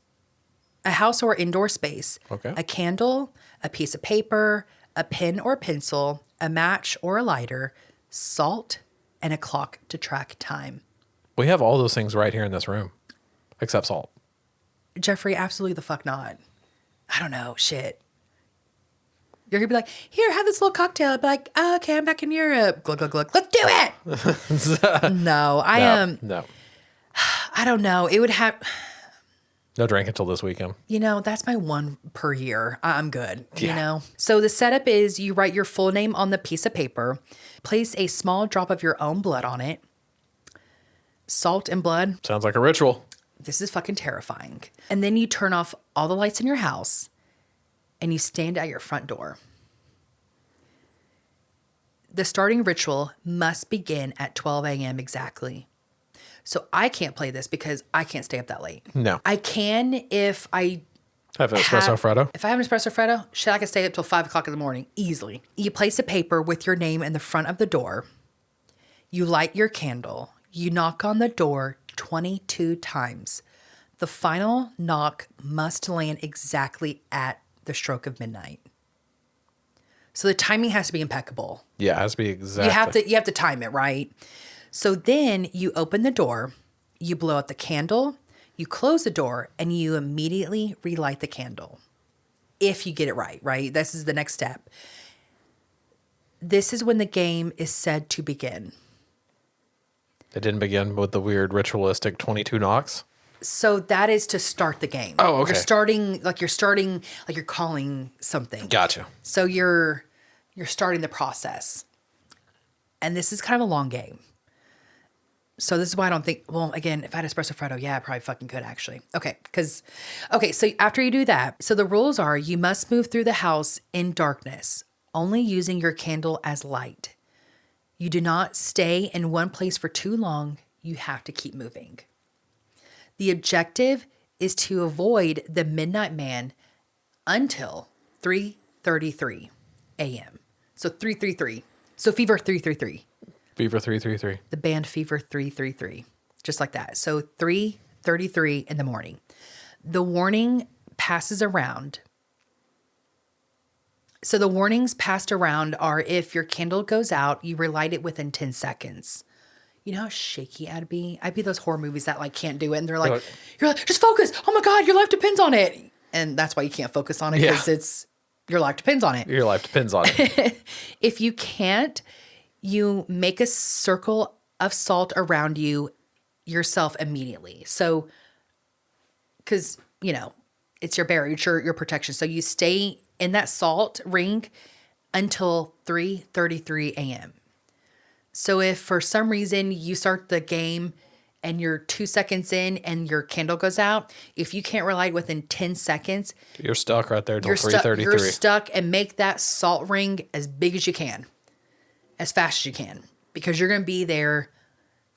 or indoor space, a candle, a piece of paper, a pen or pencil, a match or a lighter, salt, and a clock to track time. We have all those things right here in this room, except salt. Jeffrey, absolutely the fuck not. I don't know. Shit. You're going to be like, here, have this little cocktail. I'd be like, oh, okay, I'm back in Europe. Glug, glug, glug. Let's do it. No, I am. No. I don't know. It would have. No drink until this weekend. You know, that's my one per year. I'm good. Yeah. You know? So the setup is you write your full name on the piece of paper, place a small drop of your own blood on it, salt and blood. Sounds like a ritual. This is fucking terrifying. And then you turn off all the lights in your house and you stand at your front door. The starting ritual must begin at 12 a.m. exactly. So I can't play this because I can't stay up that late. No. I can if I have an espresso freddo. If I have an espresso freddo, shit, I can stay up till 5 o'clock in the morning easily. You place a paper with your name in the front of the door. You light your candle. You knock on the door 22 times. The final knock must land exactly at the stroke of midnight. So the timing has to be impeccable. Yeah, it has to be exactly. You have to time it, right? So then you open the door, you blow out the candle, you close the door, and you immediately relight the candle. If you get it right? This is the next step. This is when the game is said to begin. It didn't begin with the weird ritualistic 22 knocks. So that is to start the game. Oh, okay. You're calling something. Gotcha. So you're starting the process. And this is kind of a long game. So this is why I don't think, well, again, if I had espresso freddo, yeah, I probably fucking could actually. So after you do that, so the rules are you must move through the house in darkness, only using your candle as light. You do not stay in one place for too long. You have to keep moving. The objective is to avoid the Midnight Man until 3:33 a.m. So 333. So Fever 333. Fever 333. The band Fever 333. Just like that. So 3:33 in the morning. The warning passes around. So the warnings passed around are if your candle goes out, you relight it within 10 seconds. You know how shaky I'd be? I'd be those horror movies that like can't do it. And you're like, just focus. Oh my God, your life depends on it. And that's why you can't focus on it because your life depends on it. Your life depends on it. If you can't, you make a circle of salt around yourself immediately. So, because, it's your barrier, it's your protection. So you stay in that salt ring until 3:33 a.m. So if for some reason you start the game and you're 2 seconds in and your candle goes out, if you can't relight within 10 seconds, you're stuck right there until 3:33. You're stuck, and make that salt ring as big as you can, as fast as you can, because you're going to be there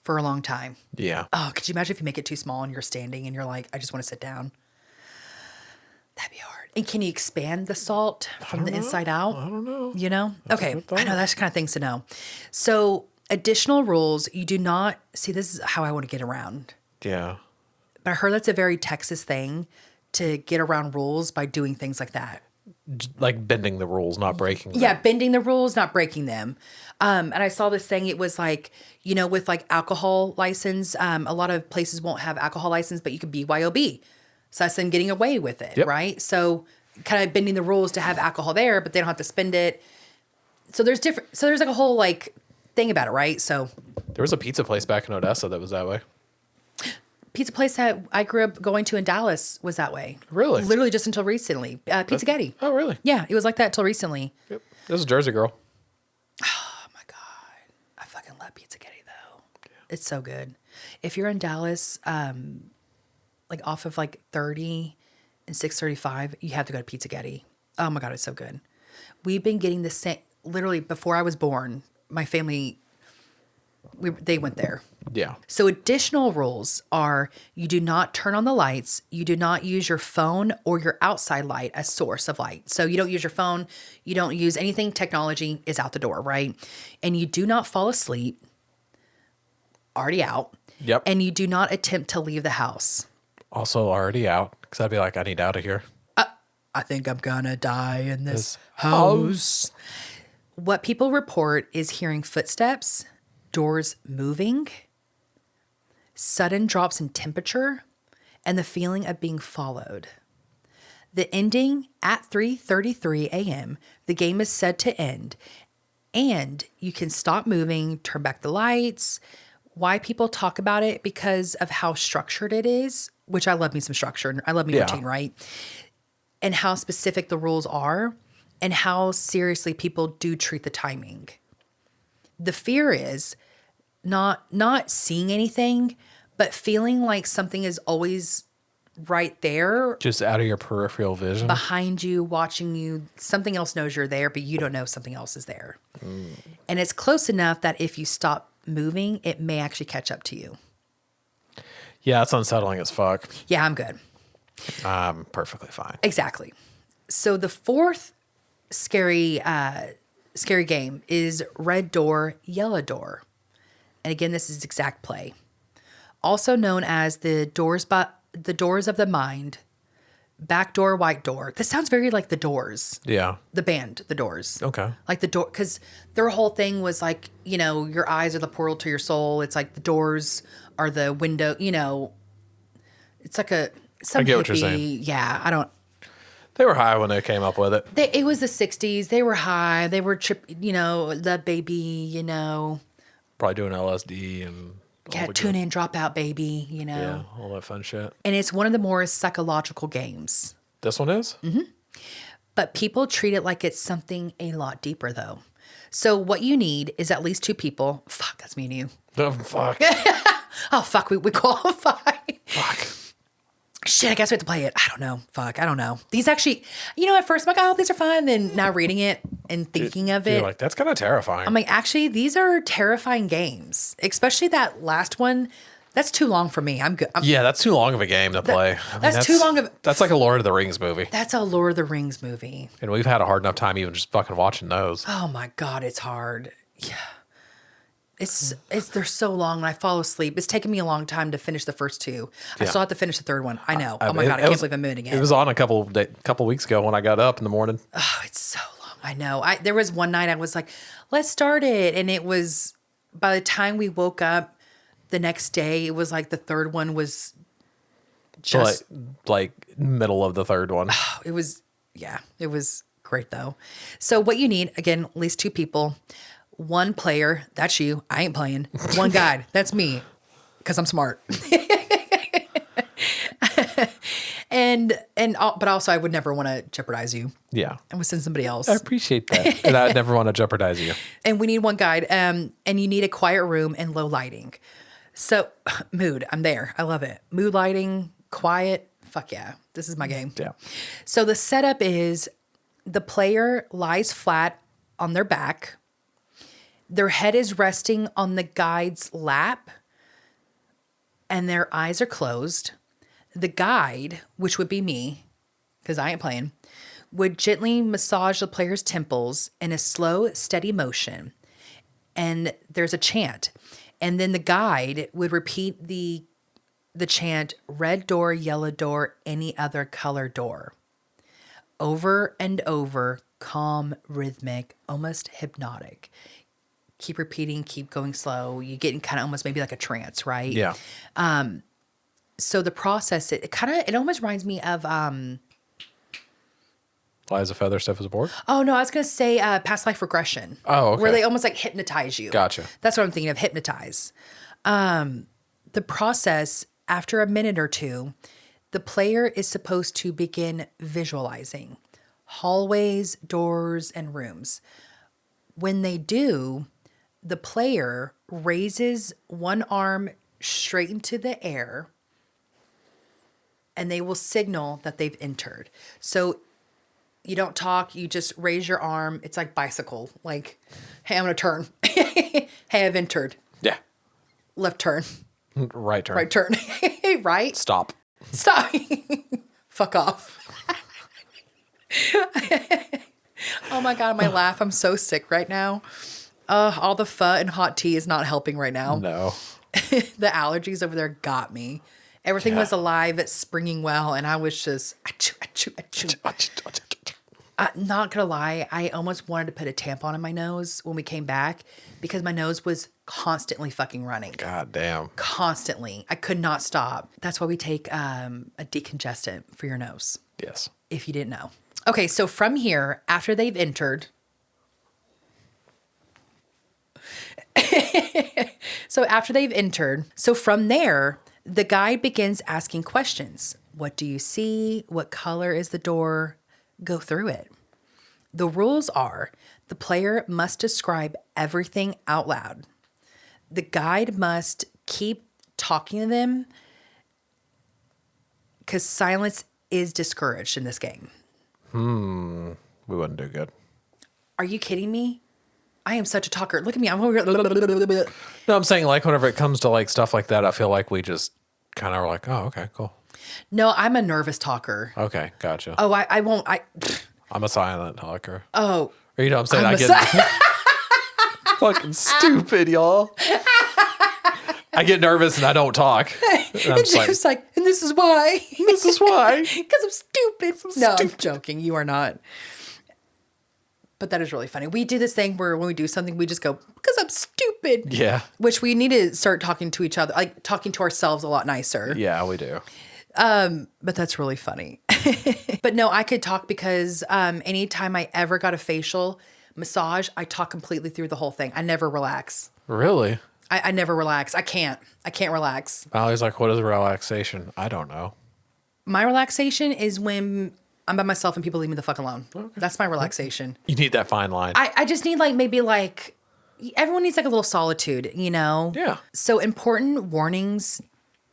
for a long time. Yeah. Oh, could you imagine if you make it too small and you're standing and you're like, I just want to sit down? That'd be hard. And can you expand the salt from the inside out? I don't know. Okay. I know that's the kind of things to know. So additional rules, you do not see, this is how I want to get around. Yeah. But I heard that's a very Texas thing to get around rules by doing things like that. Like bending the rules, not breaking them. Yeah, bending the rules, not breaking them. And I saw this thing, it was like, with like alcohol license, a lot of places won't have alcohol license, but you could BYOB. So that's them getting away with it, right? So kind of bending the rules to have alcohol there, but they don't have to spend it. So there's like a whole like thing about it, right? So there was a pizza place back in Odessa that was that way. Pizza place that I grew up going to in Dallas was that way. Really? Literally just until recently. Pizza Getty. Oh, really? Yeah, it was like that until recently. Yep. This is Jersey Girl. Oh my God. I fucking love Pizza Getty though. Yeah. It's so good. If you're in Dallas, like off of like 30 and 635, you have to go to Pizza Getty. Oh my God, it's so good. We've been getting the same, literally before I was born, my family, they went there. Yeah. So additional rules are you do not turn on the lights. You do not use your phone or your outside light as source of light. So you don't use your phone. You don't use anything. Technology is out the door, right? And you do not fall asleep. Already out. Yep. And you do not attempt to leave the house. Also already out, because I'd be like, I need out of here. I think I'm gonna die in this house. What people report is hearing footsteps, doors moving, sudden drops in temperature, and the feeling of being followed. The ending at 3:33 a.m., the game is said to end, and you can stop moving, turn back the lights. Why people talk about it? Because of how structured it is, which I love me some structure. I love me routine, right? And how specific the rules are and how seriously people do treat the timing. The fear is not seeing anything, but feeling like something is always right there. Just out of your peripheral vision. Behind you, watching you. Something else knows you're there, but you don't know something else is there. And it's close enough that if you stop moving, it may actually catch up to you. Yeah, it's unsettling as fuck. Yeah, I'm good. I'm perfectly fine. Exactly. So the fourth scary game is red door, yellow door. And again, this is exact play. Also known as the doors of the mind, back door, white door. This sounds very like The Doors. Yeah. The band, The Doors. Okay. Like the door, because their whole thing was like, your eyes are the portal to your soul. It's like the doors are the window, it's like some I get hippie, what you're saying. Yeah, I don't. They were high when they came up with it. It was the 60s. They were high. They were, the baby, Probably doing LSD and Yeah, tune in, drop out, baby, you know. Yeah, all that fun shit. And it's one of the more psychological games. This one is? Mm-hmm. But people treat it like it's something a lot deeper, though. So what you need is at least 2 people. Fuck, that's me and you. Oh, fuck. Oh, fuck, we qualify. Fuck. Shit, I guess we have to play it. I don't know. Fuck, I don't know. These actually, at first I'm like, oh, these are fun. Then now reading it and thinking of it. You're like, that's kind of terrifying. I'm like, actually, these are terrifying games. Especially that last one. That's too long for me. I'm good. Yeah, that's too long of a game to play. That's too long of. That's like a Lord of the Rings movie. That's a Lord of the Rings movie. And we've had a hard enough time even just fucking watching those. Oh my God, it's hard. Yeah. They're so long and I fall asleep. It's taken me a long time to finish the first 2. I still have to finish the third one. I know. Oh my God, I can't believe I'm moving it. It was on a couple weeks ago when I got up in the morning. Oh, it's so long. I know. There was one night I was like, let's start it. And it was, by the time we woke up the next day, it was like the third one was just. Like middle of the third one. It was great though. So what you need, again, at least 2 people. 1 player, that's you. I ain't playing. 1 guide, that's me, because I'm smart. But also I would never want to jeopardize you. Yeah, I would send somebody else. I appreciate that, and I'd never want to jeopardize you. And we need 1 guide, and you need a quiet room and low lighting. So mood, I'm there. I love it. Mood lighting, quiet. Fuck yeah, this is my game. Yeah. So the setup is the player lies flat on their back. Their head is resting on the guide's lap and their eyes are closed. The guide, which would be me, because I ain't playing, would gently massage the player's temples in a slow, steady motion. And there's a chant. And then the guide would repeat the chant, red door, yellow door, any other color door. Over and over, calm, rhythmic, almost hypnotic. Keep repeating, keep going slow. You get in kind of almost maybe like a trance, right? Yeah. So the process, it almost reminds me of, Lies a feather, stiff as a board? oh no, I was going to say past life regression. Oh, okay. Where they almost like hypnotize you. Gotcha. That's what I'm thinking of, hypnotize. The process, after a minute or 2, the player is supposed to begin visualizing hallways, doors, and rooms. When they do, the player raises 1 arm straight into the air and they will signal that they've entered. So you don't talk, you just raise your arm. It's like bicycle, like, hey, I'm going to turn. Hey, I've entered. Yeah. Left turn. Right turn. Right turn. Right? Stop. Stop. Fuck off. Oh my God, my laugh. I'm so sick right now. All the pho and hot tea is not helping right now. No. The allergies over there got me. Everything was alive, it's springing well, and I was just, achoo. Not gonna lie, I almost wanted to put a tampon in my nose when we came back because my nose was constantly fucking running. God damn. Constantly. I could not stop. That's why we take a decongestant for your nose. Yes. If you didn't know. Okay, so from here, after they've entered, so from there, the guide begins asking questions. What do you see? What color is the door? Go through it. The rules are the player must describe everything out loud. The guide must keep talking to them because silence is discouraged in this game. We wouldn't do good. Are you kidding me? I am such a talker. Look at me. I'm over here. No, I'm saying like whenever it comes to like stuff like that, I feel like we just kind of are like, oh, okay, cool. No, I'm a nervous talker. Okay, gotcha. Oh, I won't. I'm a silent talker. Oh. Or, you know what I'm saying? I get fucking stupid, y'all. I get nervous and I don't talk. And I'm just like, and this is why. This is why. Because I'm stupid. No, I'm joking. You are not. But that is really funny. We do this thing where when we do something, we just go, because I'm stupid. Yeah. Which we need to start talking to each other, like talking to ourselves a lot nicer. Yeah, we do. But that's really funny. But no, I could talk because anytime I ever got a facial massage, I talk completely through the whole thing. I never relax. Really? I never relax. I can't relax. Allie's like, what is relaxation? I don't know. My relaxation is when I'm by myself and people leave me the fuck alone. Okay. That's my relaxation. You need that fine line. I just need like maybe like everyone needs like a little solitude, you know? Yeah. So important warnings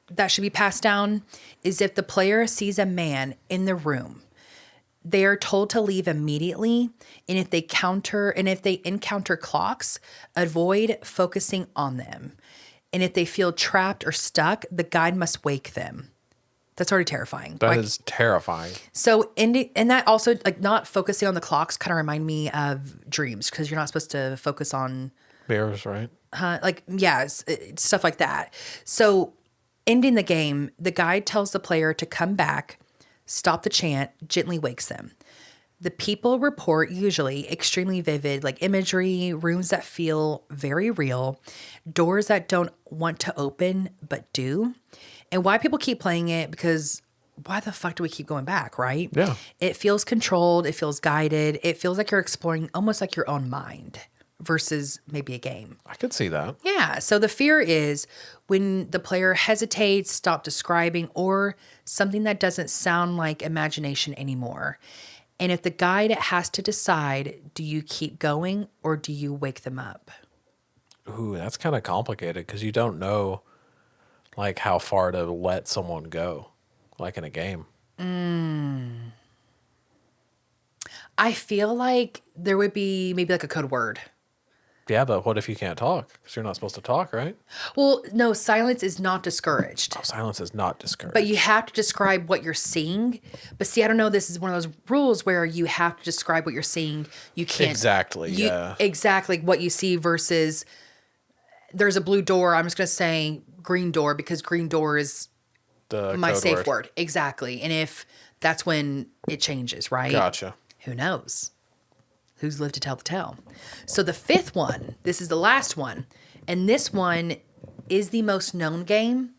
that should be passed down is if the player sees a man in the room, they are told to leave immediately. And if they encounter clocks, avoid focusing on them. And if they feel trapped or stuck, the guide must wake them. That's already terrifying. That is terrifying. So, and that also, like, not focusing on the clocks kind of remind me of dreams, because you're not supposed to focus on bears, right? It's stuff like that. So, ending the game, the guide tells the player to come back, stop the chant, gently wakes them. The people report usually extremely vivid, like imagery, rooms that feel very real, doors that don't want to open but do. And why people keep playing it, because why the fuck do we keep going back, right? Yeah. It feels controlled. It feels guided. It feels like you're exploring almost like your own mind versus maybe a game. I could see that. Yeah. So the fear is when the player hesitates, stop describing, or something that doesn't sound like imagination anymore. And if the guide has to decide, do you keep going or do you wake them up? Ooh, that's kind of complicated because you don't know like how far to let someone go, like in a game. I feel like there would be maybe like a code word. Yeah, but what if you can't talk? Because you're not supposed to talk, right? Well, no, silence is not discouraged. Oh, silence is not discouraged. But you have to describe what you're seeing. But see, I don't know. This is one of those rules where you have to describe what you're seeing. You can't. Exactly, yeah. Exactly what you see versus there's a blue door. I'm just going to say green door because green door is my safe word. Exactly. And if that's when it changes, right? Gotcha. Who knows? Who's lived to tell the tale? So the fifth one, this is the last one. And this one is the most known game.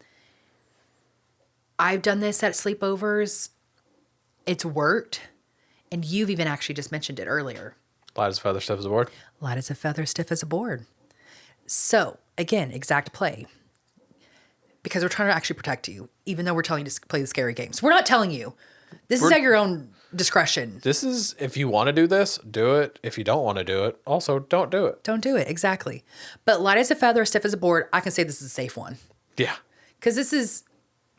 I've done this at sleepovers. It's worked. And you've even actually just mentioned it earlier. Light as a feather, stiff as a board. Light as a feather, stiff as a board. So, again, exact play. Because we're trying to actually protect you, even though we're telling you to play the scary games. We're not telling you. This is at your own discretion. This is, if you want to do this, do it. If you don't want to do it, also don't do it. Don't do it, exactly. But light as a feather, stiff as a board, I can say this is a safe one. Yeah. Because this is,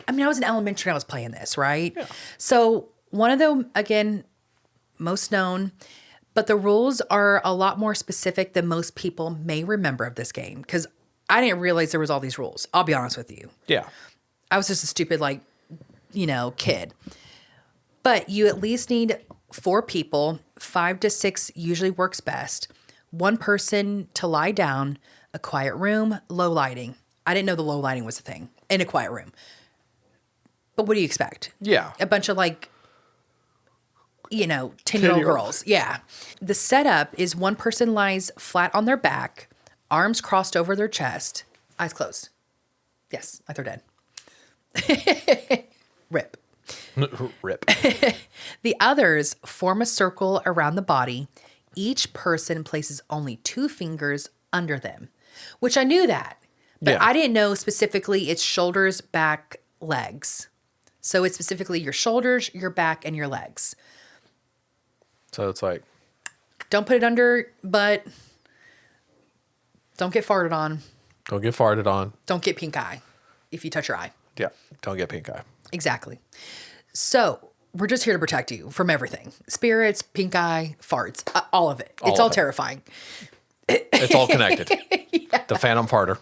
I mean, I was in elementary, I was playing this, right? Yeah. So one of them, again, most known, but the rules are a lot more specific than most people may remember of this game. Because I didn't realize there was all these rules. I'll be honest with you. Yeah. I was just a stupid, like, kid. But you at least need 4 people. 5 to 6 usually works best. 1 person to lie down, a quiet room, low lighting. I didn't know the low lighting was a thing in a quiet room. But what do you expect? Yeah. A bunch of 10-year-old girls. Yeah. The setup is 1 person lies flat on their back, arms crossed over their chest, eyes closed. Yes, like they're dead. Rip. Rip. The others form a circle around the body. Each person places only 2 fingers under them, which I knew that. But Yeah. I didn't know specifically it's shoulders, back, legs. So it's specifically your shoulders, your back, and your legs. So it's like, Don't put it under, but don't get farted on. don't get farted on. Don't get pink eye if you touch your eye. Yeah. Don't get pink eye. Exactly. So we're just here to protect you from everything. Spirits, pink eye, farts, all of it. It's all terrifying. It's all connected. Yeah. The phantom farter.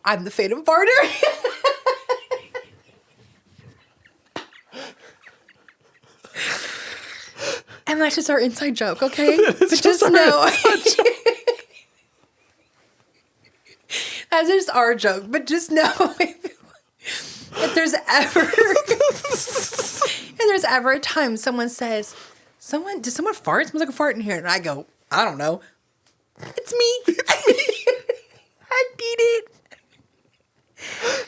I'm the phantom farter. And that's just our inside joke, okay? But just know. That's just our joke. But just know if there's ever a time someone says, did someone fart? It smells like a fart in here. And I go, I don't know. It's me. I beat it.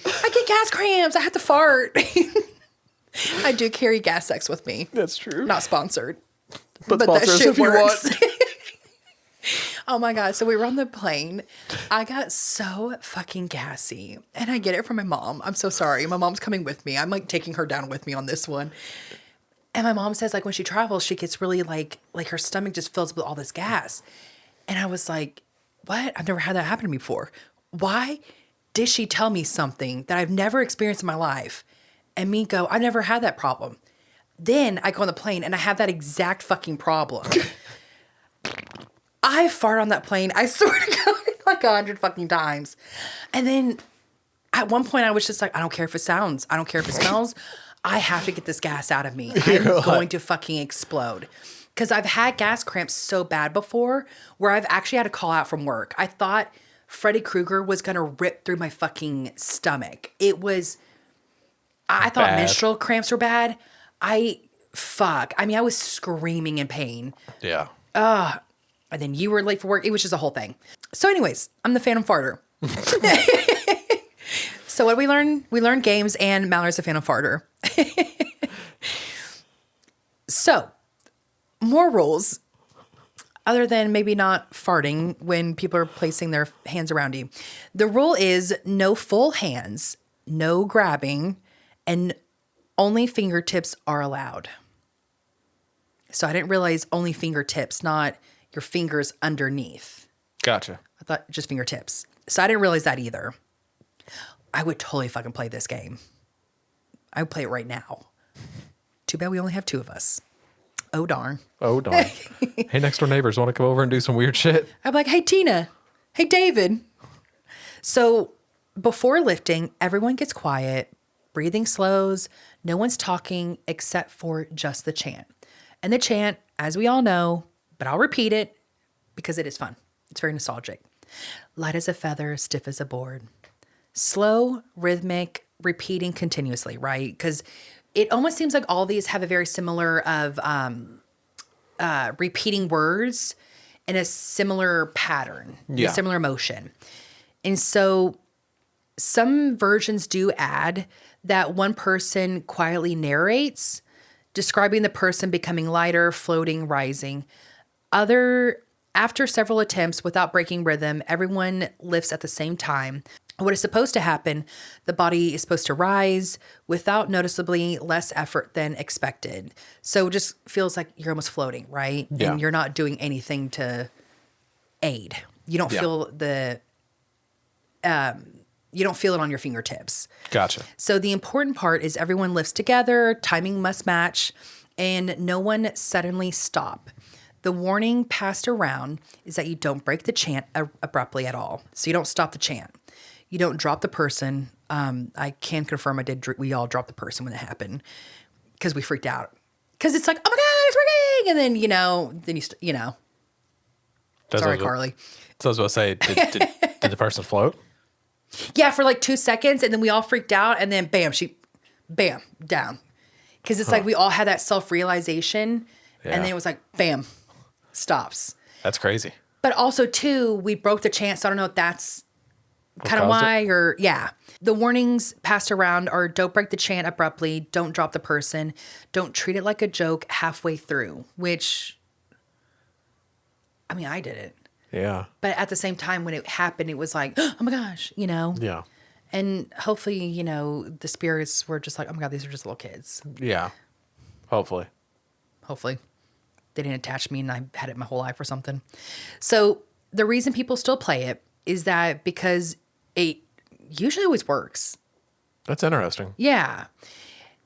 I get gas cramps. I have to fart. I do carry gas sex with me. That's true. Not sponsored. But sponsors if you want. Oh my God. So we were on the plane. I got so fucking gassy. And I get it from my mom. I'm so sorry. My mom's coming with me. I'm like taking her down with me on this one. And my mom says like when she travels, she gets really like her stomach just fills with all this gas. And I was like, what? I've never had that happen to me before. Why did she tell me something that I've never experienced in my life? And me go, I never had that problem. Then I go on the plane and I have that exact fucking problem. I fart on that plane, I swear to God, like 100 fucking times. And then at one point I was just like, I don't care if it sounds. I don't care if it smells. I have to get this gas out of me. I'm going to fucking explode. Because I've had gas cramps so bad before where I've actually had to call out from work. I thought Freddy Krueger was going to rip through my fucking stomach. It was, I thought menstrual cramps were bad. I mean, I was screaming in pain. Yeah. And then you were late for work. It was just a whole thing. So anyways, I'm the Phantom Farter. So what did we learn? We learned games and Mallory's a Phantom Farter. So, more rules other than maybe not farting when people are placing their hands around you. The rule is no full hands, no grabbing, and only fingertips are allowed. So I didn't realize only fingertips, not your fingers underneath. Gotcha. I thought just fingertips. So I didn't realize that either. I would totally fucking play this game. I would play it right now. Too bad we only have two of us. Oh, darn. Oh, darn. Hey, next door neighbors want to come over and do some weird shit? I'm like, hey, Tina. Hey, David. So before lifting, everyone gets quiet. Breathing slows. No one's talking except for just the chant. And the chant, as we all know, but I'll repeat it because it is fun. It's very nostalgic. Light as a feather, stiff as a board. Slow, rhythmic, repeating continuously, right? Because it almost seems like all these have a very similar of repeating words in a similar pattern, a similar motion. And so some versions do add that one person quietly narrates, describing the person becoming lighter, floating, rising. After several attempts without breaking rhythm, everyone lifts at the same time. What is supposed to happen, the body is supposed to rise without noticeably less effort than expected. So it just feels like you're almost floating, right? Yeah. And you're not doing anything to aid. You don't feel you don't feel it on your fingertips. Gotcha. So the important part is everyone lifts together, timing must match, and no one suddenly stop. The warning passed around is that you don't break the chant abruptly at all. So you don't stop the chant. You don't drop the person. I can confirm we all dropped the person when it happened because we freaked out. Because it's like, oh my God, it's working. And then, sorry, Carly. So I was about to say, did the person float? Yeah, for like 2 seconds. And then we all freaked out. And then bam, down. Because it's like we all had that self-realization. Yeah. And then it was like, bam, stops. That's crazy. But also, too, we broke the chant. So I don't know if that's kind of why the warnings passed around are don't break the chant abruptly, don't drop the person, don't treat it like a joke halfway through, which, I mean, I did it. Yeah. But at the same time, when it happened, it was like, oh my gosh, Yeah. And hopefully, the spirits were just like, oh my God, these are just little kids. Yeah. Hopefully. They didn't attach me and I had it my whole life or something. So the reason people still play it is that because it usually always works. That's interesting. Yeah.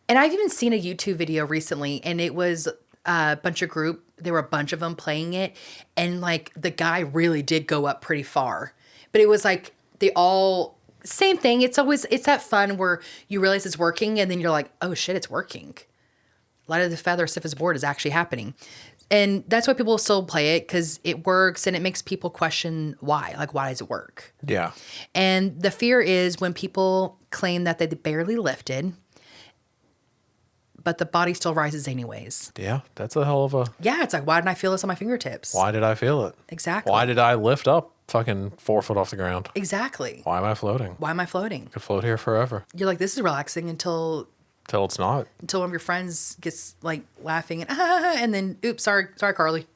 And I've even seen a YouTube video recently and it was a bunch of there were a bunch of them playing it. And like the guy really did go up pretty far, but it was like same thing. It's that fun where you realize it's working and then you're like, oh shit, it's working. Light of the feather, stiff as a board is actually happening. And that's why people still play it because it works and it makes people question why. Like, why does it work? Yeah. And the fear is when people claim that they barely lifted, but the body still rises anyways. Yeah, that's a hell of a... Yeah, it's like, why didn't I feel this on my fingertips? Why did I feel it? Exactly. Why did I lift up fucking 4 foot off the ground? Exactly. Why am I floating? Why am I floating? Could float here forever. You're like, this is relaxing until Till it's not. Until one of your friends gets like laughing and then, oops, sorry, Carly.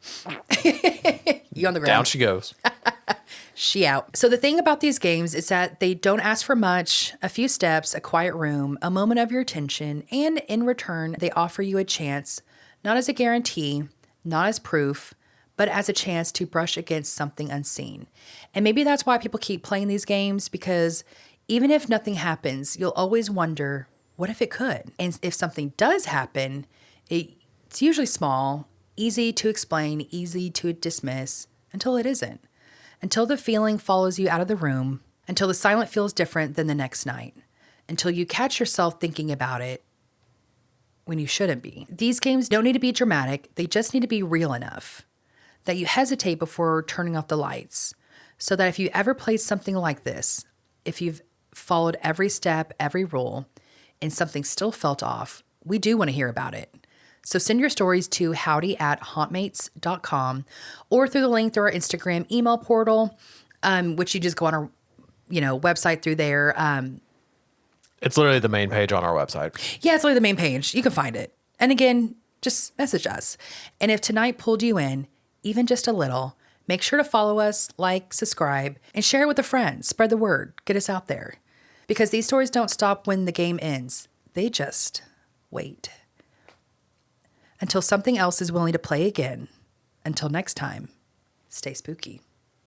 You on the ground. Down she goes. She out. So the thing about these games is that they don't ask for much, a few steps, a quiet room, a moment of your attention, and in return, they offer you a chance, not as a guarantee, not as proof, but as a chance to brush against something unseen. And maybe that's why people keep playing these games, because even if nothing happens, you'll always wonder, what if it could? And if something does happen, it's usually small, easy to explain, easy to dismiss, until it isn't. Until the feeling follows you out of the room, until the silence feels different than the next night, until you catch yourself thinking about it when you shouldn't be. These games don't need to be dramatic. They just need to be real enough that you hesitate before turning off the lights, so that if you ever played something like this, if you've followed every step, every rule, and something still felt off, we do want to hear about it. So send your stories to howdy@hauntmates.com or through the link through our Instagram email portal, which you just go on our, website through there. It's literally the main page on our website. Yeah, it's literally the main page. You can find it. And again, just message us. And if tonight pulled you in, even just a little, make sure to follow us, like, subscribe, and share it with a friend. Spread the word. Get us out there. Because these stories don't stop when the game ends. They just wait. Until something else is willing to play again. Until next time, stay spooky.